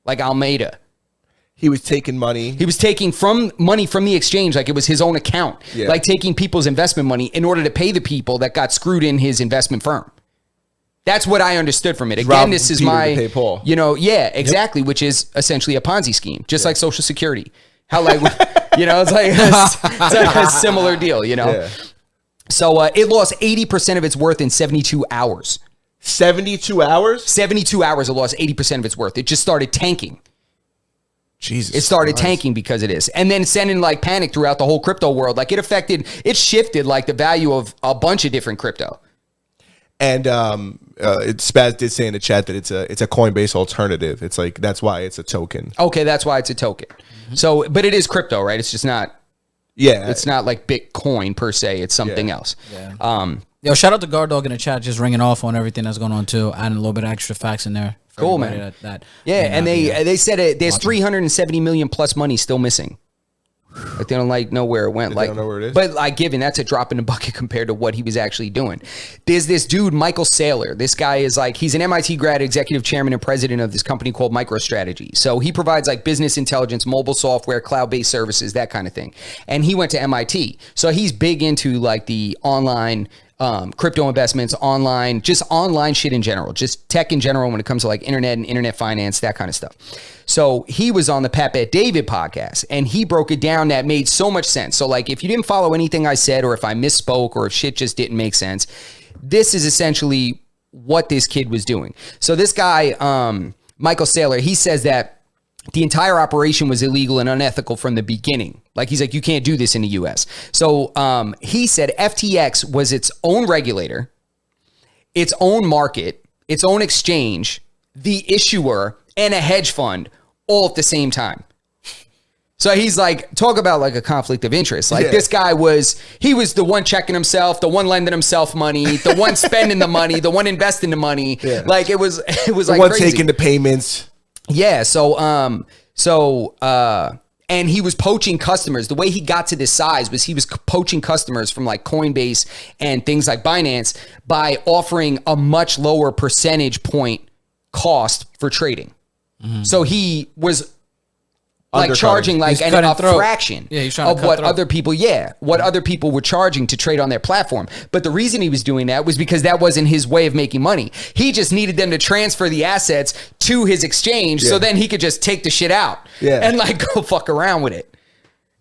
like Alameda. He was taking money. He was taking money from the exchange like it was his own account, like taking people's investment money in order to pay the people that got screwed in his investment firm. That's what I understood from it. Again, this is my, you know, exactly, which is essentially a Ponzi scheme, just like Social Security. How like, you know, it's like a similar deal, you know. Yeah. So it lost 80% of its worth in 72 hours. 72 hours? 72 hours it lost 80% of its worth. It just started tanking. Jesus. It started tanking because of this. And then sending like panic throughout the whole crypto world. Like it shifted like the value of a bunch of different crypto. And Spaz did say in the chat that it's a Coinbase alternative. It's like, that's why it's a token. Okay, that's why it's a token. So, but it is crypto, right? It's just not. Yeah, it's not like Bitcoin per se. It's something else. Yeah. Yo, shout out to Guard Dog in the chat, just ringing off on everything that's going on too, adding a little bit of extra facts in there. Cool, man. And they said there's 370 million plus money still missing. Like they don't like know where it went. Like, don't know where it is. But like, given that's a drop in the bucket compared to what he was actually doing. There's this dude, Michael Saylor. This guy is like, he's an MIT grad, executive chairman and president of this company called MicroStrategy. So he provides like business intelligence, mobile software, cloud-based services, that kind of thing. And he went to MIT. So he's big into like the online crypto investments, just online shit in general, just tech in general when it comes to like internet and internet finance, that kind of stuff. So he was on the Pat Bet David podcast and he broke it down that made so much sense. So like if you didn't follow anything I said, or if I misspoke, or if shit just didn't make sense, this is essentially what this kid was doing. So this guy, Michael Saylor, he says that the entire operation was illegal and unethical from the beginning. Like he's like, you can't do this in the US. So he said FTX was its own regulator, its own market, its own exchange, the issuer, and a hedge fund all at the same time. So he's like, talk about like a conflict of interest. Like this guy he was the one checking himself, the one lending himself money, the one spending the money, the one investing the money. Yeah. Like it was the like one crazy. Taking the payments. Yeah. And he was poaching customers. The way he got to this size was he was poaching customers from like Coinbase and things like Binance by offering a much lower percentage point cost for trading. Mm-hmm. So he was like charging like a fraction of what other people were charging to trade on their platform. But the reason he was doing that was because that wasn't his way of making money. He just needed them to transfer the assets to his exchange so then he could just take the shit out and like go fuck around with it.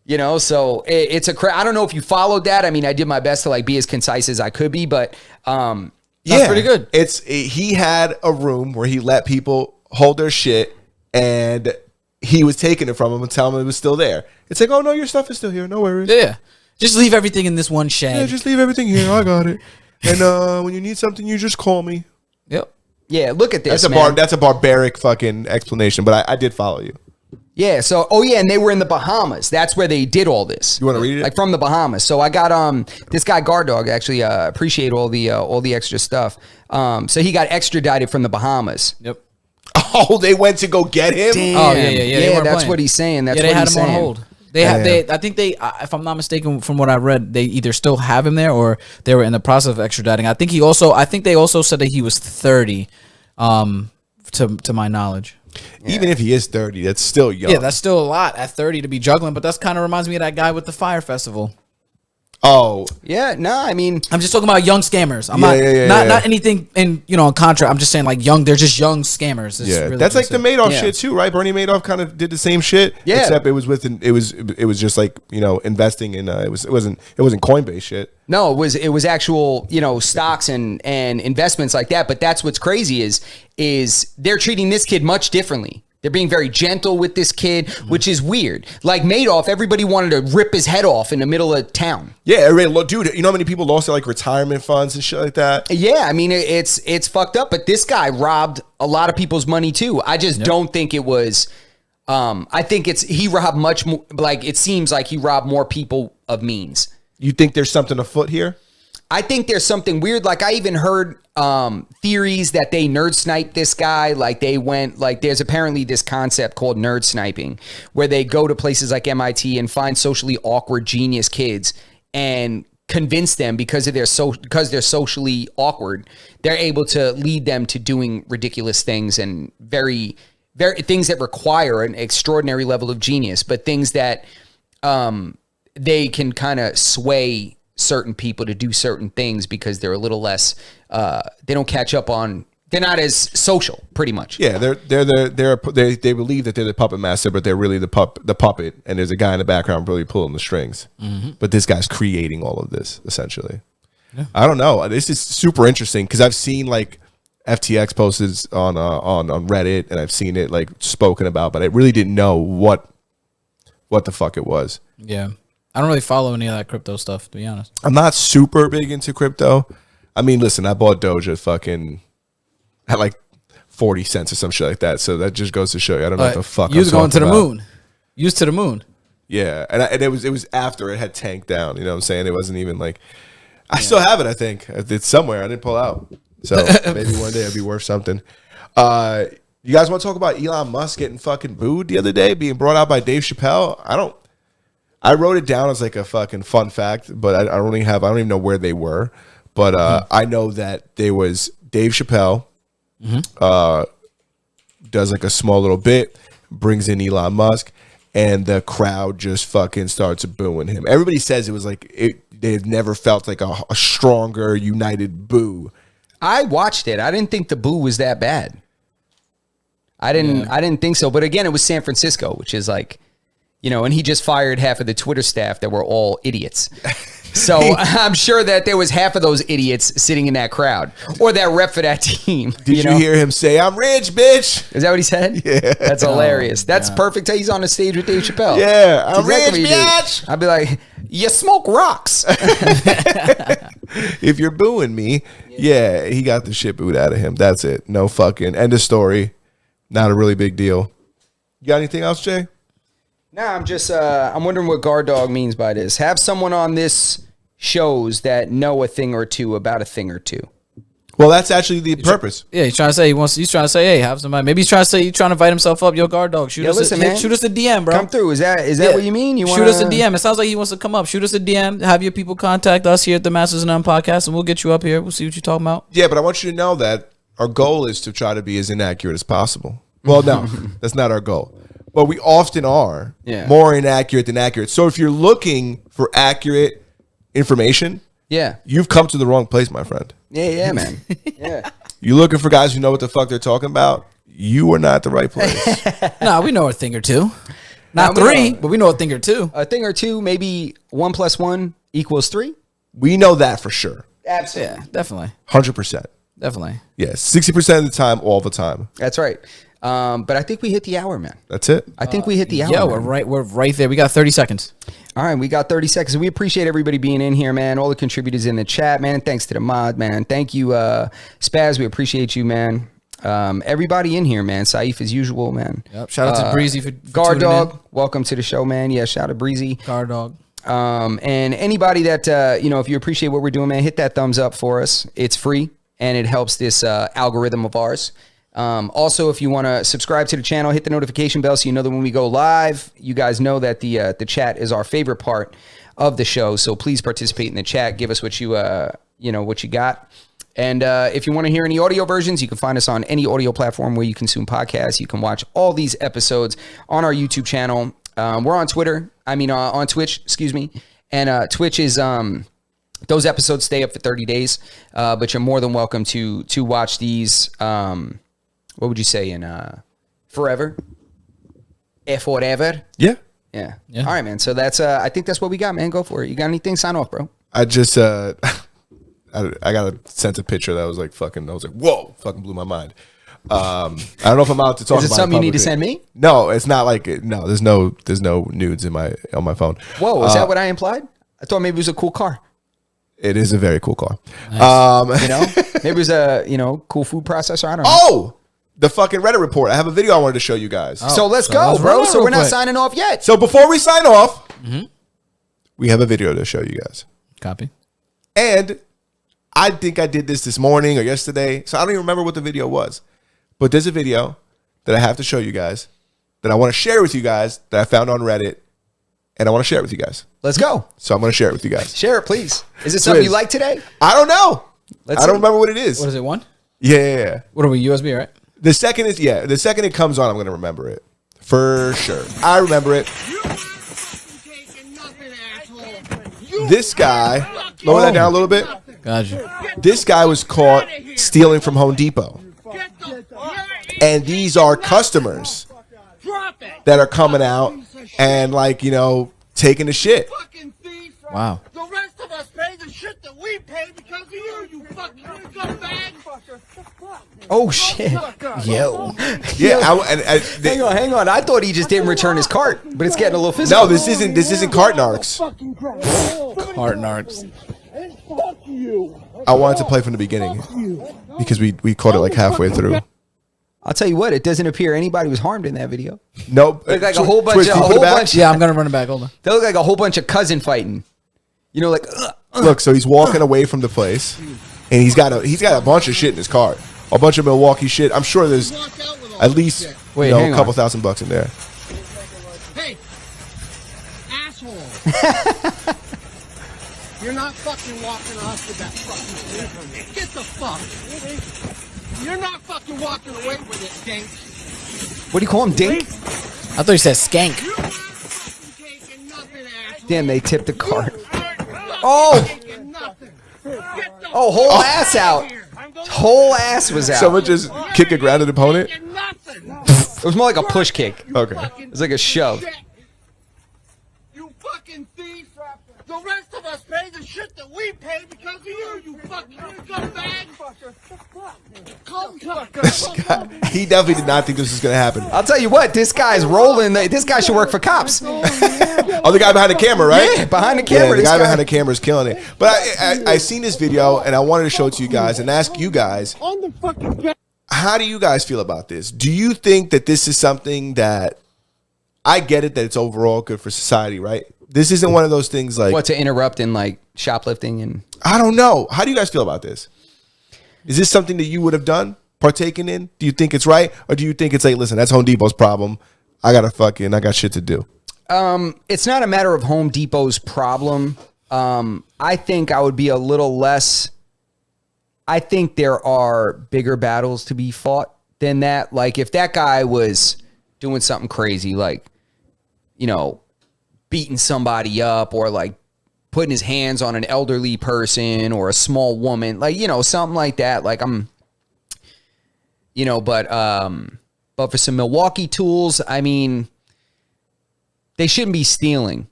You know, so it's I don't know if you followed that. I mean, I did my best to like be as concise as I could be, but that's pretty good. He had a room where he let people hold their shit and he was taking it from him and telling him it was still there. It's like, oh no, your stuff is still here. No worries. Yeah. Just leave everything in this one shed. Yeah, just leave everything here. I got it. And when you need something, you just call me. Yep. Yeah, look at this. That's a barbaric fucking explanation, but I did follow you. Yeah, so and they were in the Bahamas. That's where they did all this. You want to read it? Like from the Bahamas. So I got this guy Guard Dog, actually appreciate all the extra stuff. So he got extradited from the Bahamas. Yep. Oh, they went to go get him? Damn. Oh, yeah. That's what he's saying. That's they what had he's him saying. on hold. I think if I'm not mistaken, from what I read, they either still have him there or they were in the process of extraditing. I think they also said that he was 30, to my knowledge. Yeah. Even if he is 30, that's still young. Yeah, that's still a lot at 30 to be juggling. But that's kind of reminds me of that guy with the Fire Festival. Oh, Yeah, no, I mean, I'm just talking about young scammers. I'm Yeah, not anything in in contract. I'm just saying like young. They're just young scammers. It's yeah. really That's like the Madoff Yeah. shit too, right? Bernie Madoff kind of did the same shit. Yeah. Except it was it was just like, investing in it wasn't Coinbase shit. no, it was actual, stocks and investments like that. But that's what's crazy is they're treating this kid much differently. They're being very gentle with this kid, which is weird. Like Madoff, everybody wanted to rip his head off in the middle of town. Yeah, everybody, dude, you know how many people lost their like retirement funds and shit like that? Yeah, I mean it's fucked up, but this guy robbed a lot of people's money too. I just don't think it was. I think he robbed much more. Like it seems like he robbed more people of means. You think there's something afoot here? I think there's something weird. Like I even heard theories that they nerd sniped this guy. Like they went there's apparently this concept called nerd sniping where they go to places like MIT and find socially awkward genius kids and convince them because they're socially awkward, they're able to lead them to doing ridiculous things and very things that require an extraordinary level of genius, but things that they can kind of sway certain people to do certain things because they're a little less they don't catch up on, they're not as social, pretty much. Yeah, they believe that they're the puppet master, but they're really the puppet, and there's a guy in the background really pulling the strings. But this guy's creating all of this essentially. I don't know. This is super interesting because I've seen like FTX posted on Reddit, and I've seen it like spoken about, but I really didn't know what the fuck it was. Yeah. I don't really follow any of that crypto stuff, to be honest. I'm not super big into crypto. I mean, listen, I bought Doja fucking at like 40 cents or some shit like that. So that just goes to show you. I don't know what the fuck You was I'm going to the talking about. moon. You was to the moon. Yeah, and it was after it had tanked down. You know what I'm saying? It wasn't even like I still have it. I think it's somewhere. I didn't pull out. So maybe one day it'll be worth something. You guys want to talk about Elon Musk getting fucking booed the other day, being brought out by Dave Chappelle? I wrote it down as like a fucking fun fact, but I don't even know where they were. But I know that there was Dave Chappelle does like a small little bit, brings in Elon Musk, and the crowd just fucking starts booing him. Everybody says it was like they've never felt like a stronger, united boo. I watched it. I didn't think the boo was that bad. I didn't think so. But again, it was San Francisco, which is like, and he just fired half of the Twitter staff that were all idiots. So I'm sure that there was half of those idiots sitting in that crowd or that rep for that team. Did you hear him say, "I'm rich, bitch"? Is that what he said? Yeah. That's hilarious. That's perfect. He's on the stage with Dave Chappelle. Yeah, I'm That's exactly rich, what he did. bitch. I'd be like, you smoke rocks. If you're booing me, yeah, he got the shit booed out of him. That's it. No fucking end of story. Not a really big deal. You got anything else, Jay? Nah, I'm just I'm wondering what Guard Dog means by this. Have someone on this shows that know a thing or two about a thing or two. Well, that's actually the purpose. Yeah, he's trying to say he's trying to say, hey, have somebody. Maybe he's trying to invite himself up. Yo, Guard Dog, shoot us a DM, bro. Come through. Is that what you mean? You shoot us a DM. It sounds like he wants to come up. Shoot us a DM. Have your people contact us here at the Masters of None podcast, and we'll get you up here. We'll see what you're talking about. Yeah, but I want you to know that our goal is to try to be as inaccurate as possible. Well, no, that's not our goal. But we often are more inaccurate than accurate. So if you're looking for accurate information, you've come to the wrong place, my friend. Yeah, man. Yeah. You're looking for guys who know what the fuck they're talking about. You are not the right place. Nah, we know a thing or two. Not three, but we know a thing or two. A thing or two, maybe 1 + 1 = 3. We know that for sure. Absolutely. Yeah, definitely. 100%. Definitely. Yeah, 60% of the time, all the time. That's right. But I think we hit the hour, man. That's it. I think we hit the hour. Yeah, man. we're right there. We got 30 seconds. All right, we got 30 seconds. We appreciate everybody being in here, man. All the contributors in the chat, man. Thanks to the mod, man. Thank you, Spaz. We appreciate you, man. Everybody in here, man. Saif as usual, man. Yep. Shout out to Breezy for Guard tuning Dog. in. Welcome to the show, man. Yeah, shout out to Breezy. Guard Dog. And anybody that if you appreciate what we're doing, man, hit that thumbs up for us. It's free and it helps this algorithm of ours. Also, if you want to subscribe to the channel, hit the notification bell so you know that when we go live. You guys know that the chat is our favorite part of the show, so please participate in the chat. Give us what you what you got. And if you want to hear any audio versions, you can find us on any audio platform where you consume podcasts. You can watch all these episodes on our YouTube channel. We're on Twitter. On Twitch, excuse me. And Twitch is those episodes stay up for 30 days, but you're more than welcome to watch these. What would you say in forever? Forever. Yeah. Yeah. Yeah. All right, man. So that's I think that's what we got, man. Go for it. You got anything? Sign off, bro. I just I got sent a picture that was like fucking. I was like, whoa, fucking blew my mind. I don't know if I'm allowed to talk. Is it about something you need to publicly. send me? No, it's not like it. No, there's no nudes on my phone. Whoa, is that what I implied? I thought maybe it was a cool car. It is a very cool car. You know, maybe it was a cool food processor. I don't know. Oh, the fucking Reddit report. I have a video I wanted to show you guys. So let's go, let's bro. run it So real we're not quick. signing off yet. So before we sign off, we have a video to show you guys. Copy. And I think I did this morning or yesterday, so I don't even remember what the video was. But there's a video that I have to show you guys that I want to share with you guys that I found on Reddit, and I want to share it with you guys. Let's go. So I'm going to share it with you guys. Share it, please. Is it something you Swizz. like today? I don't know. Let's I don't see. remember what it is. What is it? One? Yeah. What are we? USB, right? The second it comes on, I'm going to remember it. For sure. I remember it. This guy, lower that down a little bit. Gotcha. This guy was caught stealing from Home Depot. And these are customers that are coming out and taking the shit. Wow. The rest of us pay the shit that we pay because of you fucking scumbag. Oh shit. Yo. Yeah, Hang on. I thought he just didn't return his cart, but it's getting a little physical. no, this isn't cart narcs. Fucking crap. Heart narcs. And fuck you. I wanted to play from the beginning because we caught it like halfway through. I'll tell you what, it doesn't appear anybody was harmed in that video. Nope. Look like a whole bunch Twitch, of- can you a put it whole back? bunch- Yeah, I'm gonna run it back. Hold on. They look like a whole bunch of cousin fighting. Look, so he's walking away from the place, and he's got a bunch of shit in his car, a bunch of Milwaukee shit. I'm sure there's at least Wait, a hang couple on. $1,000 in there. Hey, asshole. You're not fucking walking off with that fucking thing from me. Get the fuck. You're not fucking walking away with it, Dink. What do you call him, Dink? I thought you said skank. You're not fucking taking nothing, asshole. Damn, they tipped the cart. Oh! Taking nothing. Get the Oh, whole ass out. Whole ass was out. Someone just kick a grounded opponent. fucking nothing. It was more like a push kick. Okay. It was like a shove. You fucking thief. The rest of us pay the shit that we pay because of you fucking scumbag. Come. He definitely did not think this was gonna happen. I'll tell you what, this guy's rolling. This guy should work for cops. Oh, the guy behind the camera, right? Yeah, behind the Yeah, camera. the this guy behind the camera is killing it. But I seen this video and I wanted to show it to you guys and ask you guys, On the fucking how do you guys feel about this? Do you think that this is something that I get it that it's overall good for society, right? This isn't one of those things like What, to interrupt in like shoplifting and I don't know. How do you guys feel about this? Is this something that you would have done, partaken in? Do you think it's right, or do you think it's like, listen, that's Home Depot's problem. I got shit to do. it's not a matter of Home Depot's problem. I think I would be a little less. I think there are bigger battles to be fought than that. Like if that guy was doing something crazy, like, beating somebody up or like putting his hands on an elderly person or a small woman, like, something like that. Like but for some Milwaukee tools, I mean, they shouldn't be stealing,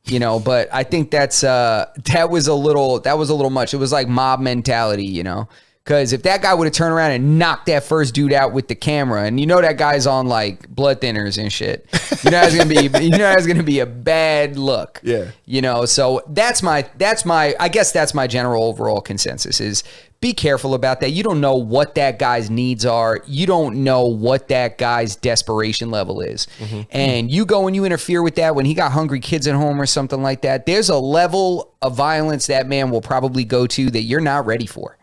but I think that was a little much. It was like mob mentality, because if that guy would have turned around and knocked that first dude out with the camera, and that guy's on like blood thinners and shit, it's gonna be a bad look. Yeah. So that's my I guess that's my general overall consensus is be careful about that. You don't know what that guy's needs are. You don't know what that guy's desperation level is. And you go and you interfere with that when he got hungry kids at home or something like that. There's a level of violence that man will probably go to that you're not ready for.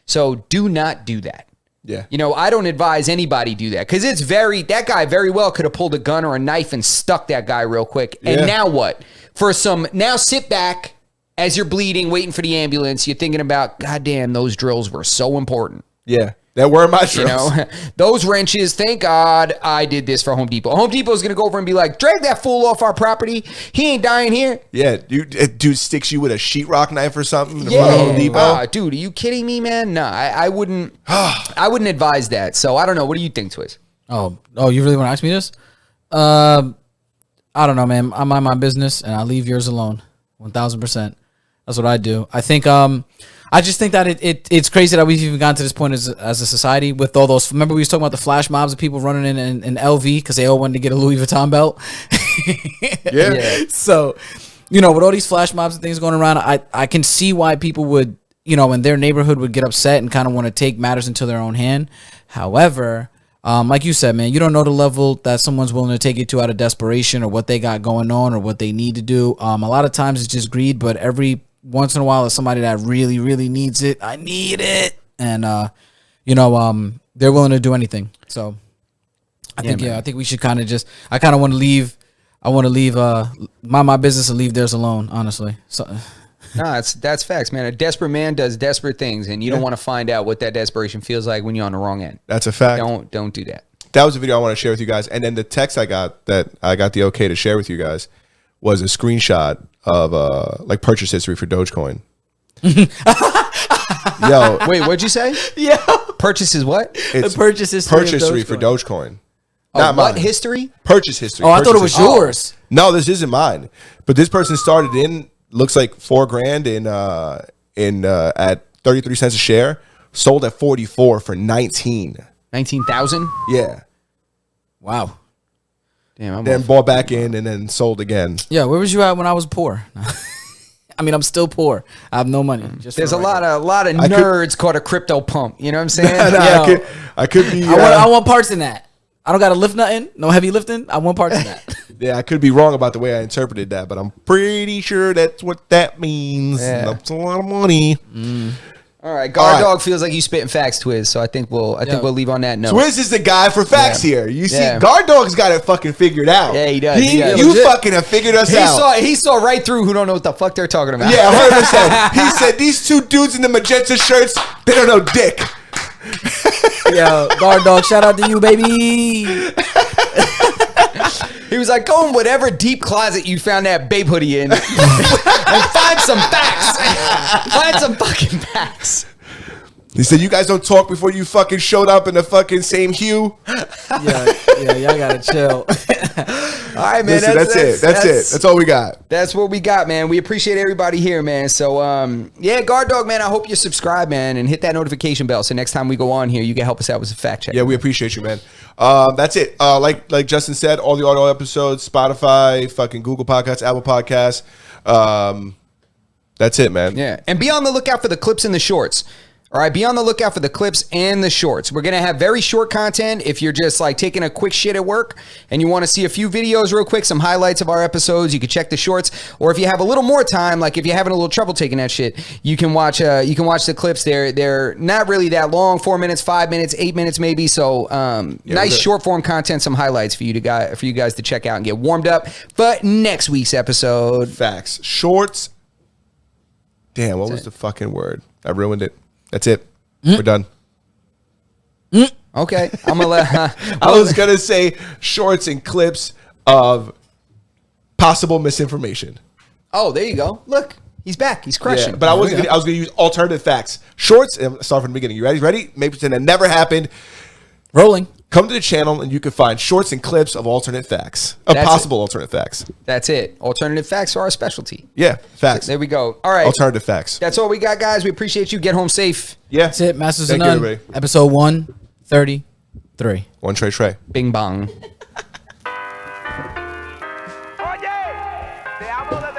So do not do that. Yeah. I don't advise anybody do that because that guy very well could have pulled a gun or a knife and stuck that guy real quick. And Yeah. now what? Now sit back as you're bleeding, waiting for the ambulance. You're thinking about, God damn, those drills were so important. Yeah. That were my drills. You know, those wrenches, thank God I did this for Home Depot. Home Depot's going to go over and be like, drag that fool off our property. He ain't dying here. Yeah, dude sticks you with a sheetrock knife or something in front Yeah. of Home Depot. Dude, are you kidding me, man? No, I wouldn't. I wouldn't advise that. So I don't know. What do you think, Twiz? Oh, you really want to ask me this? I don't know, man. I mind my business and I leave yours alone. 1,000%. That's what I do. I think, I just think that it's crazy that we've even gotten to this point as a society with all those. Remember we was talking about the flash mobs of people running in LV because they all wanted to get a Louis Vuitton belt. Yeah. So, with all these flash mobs and things going around, I can see why people would, in their neighborhood would get upset and kind of want to take matters into their own hand. However, like you said, man, you don't know the level that someone's willing to take you to out of desperation or what they got going on or what they need to do. A lot of times it's just greed, but every once in a while, it's somebody that really, really needs it. I need it, and they're willing to do anything. So, I think we should kind of just. I kind of want to leave. I want to leave my business and leave theirs alone. Honestly, so. No, that's facts, man. A desperate man does desperate things, and you don't want to find out what that desperation feels like when you're on the wrong end. That's a fact. Don't do that. That was a video I want to share with you guys. And then the text I got the okay to share with you guys was a screenshot of like purchase history for Dogecoin. Yo, Wait, what'd you say? Yeah, Purchases what? it's purchase history of for Dogecoin. Dogecoin. What mine. history? Purchase history. Oh, I thought it Purchase was history. yours. No, this isn't mine. But this person started looks like $4,000 at 33 cents a share, sold at 44 for 19. 19,000. Yeah. Wow. Damn, Then bought back in and then sold again. Yeah, where was you at when I was poor? I mean, I'm still poor. I have no money. Just there's for a the record. lot of nerds called a crypto pump. You know what I'm saying? Yo. I could be. I want parts in that. I don't got to lift nothing. No heavy lifting. I want parts in that. Yeah, I could be wrong about the way I interpreted that, but I'm pretty sure that's what that means. Yeah. That's a lot of money. All right, Guard All right. Dog feels like you spitting facts, Twiz. So I think we'll leave on that note. Twiz is the guy for facts here. You see, Yeah. Guard Dog's got it fucking figured out. Yeah, he does. He does. You Legit. fucking have figured us out. He saw right through who don't know what the fuck they're talking about. Yeah, 100%. He said these two dudes in the magenta shirts, they don't know dick. Yo, Guard Dog, shout out to you, baby. He was like, go in whatever deep closet you found that Babe hoodie in and find some facts. Find some fucking facts. He said, you guys don't talk before you fucking showed up in the fucking same hue. Yeah, y'all gotta chill. All right, man. Listen, that's it. That's all we got. That's what we got, man. We appreciate everybody here, man. So, yeah, Guard Dog, man, I hope you subscribe, man, and hit that notification bell so next time we go on here, you can help us out with a fact check. Yeah, we appreciate you, man. That's it. Like Justin said, all the audio episodes, Spotify, fucking Google Podcasts, Apple Podcasts. That's it, man. Yeah, and be on the lookout for the clips and the shorts. All right, be on the lookout for the clips and the shorts. We're going to have very short content if you're just like taking a quick shit at work and you want to see a few videos real quick, some highlights of our episodes, you can check the shorts. Or if you have a little more time, like if you're having a little trouble taking that shit, you can watch the clips. They're not really that long, 4 minutes, 5 minutes, 8 minutes maybe. So nice short form content, some highlights for you guys to check out and get warmed up. But next week's episode. Facts. Shorts. Damn, what was the fucking word? I ruined it. That's it. We're done. Okay, I'm gonna let. I was gonna say shorts and clips of possible misinformation. Oh, there you go. Look, he's back. He's crushing. Yeah, but I was gonna use alternative facts. Shorts. And start from the beginning. You ready? Ready? Maybe pretend that never happened. Rolling. Come to the channel and you can find shorts and clips of alternate facts, of That's possible alternate facts. That's it. Alternative facts are our specialty. Yeah, facts. There we go. All right. Alternative facts. That's all we got, guys. We appreciate you. Get home safe. Yeah, That's it. Masters Thank of you, None. everybody. Episode 133. One Trey. Bing bong. Oye, te hablo de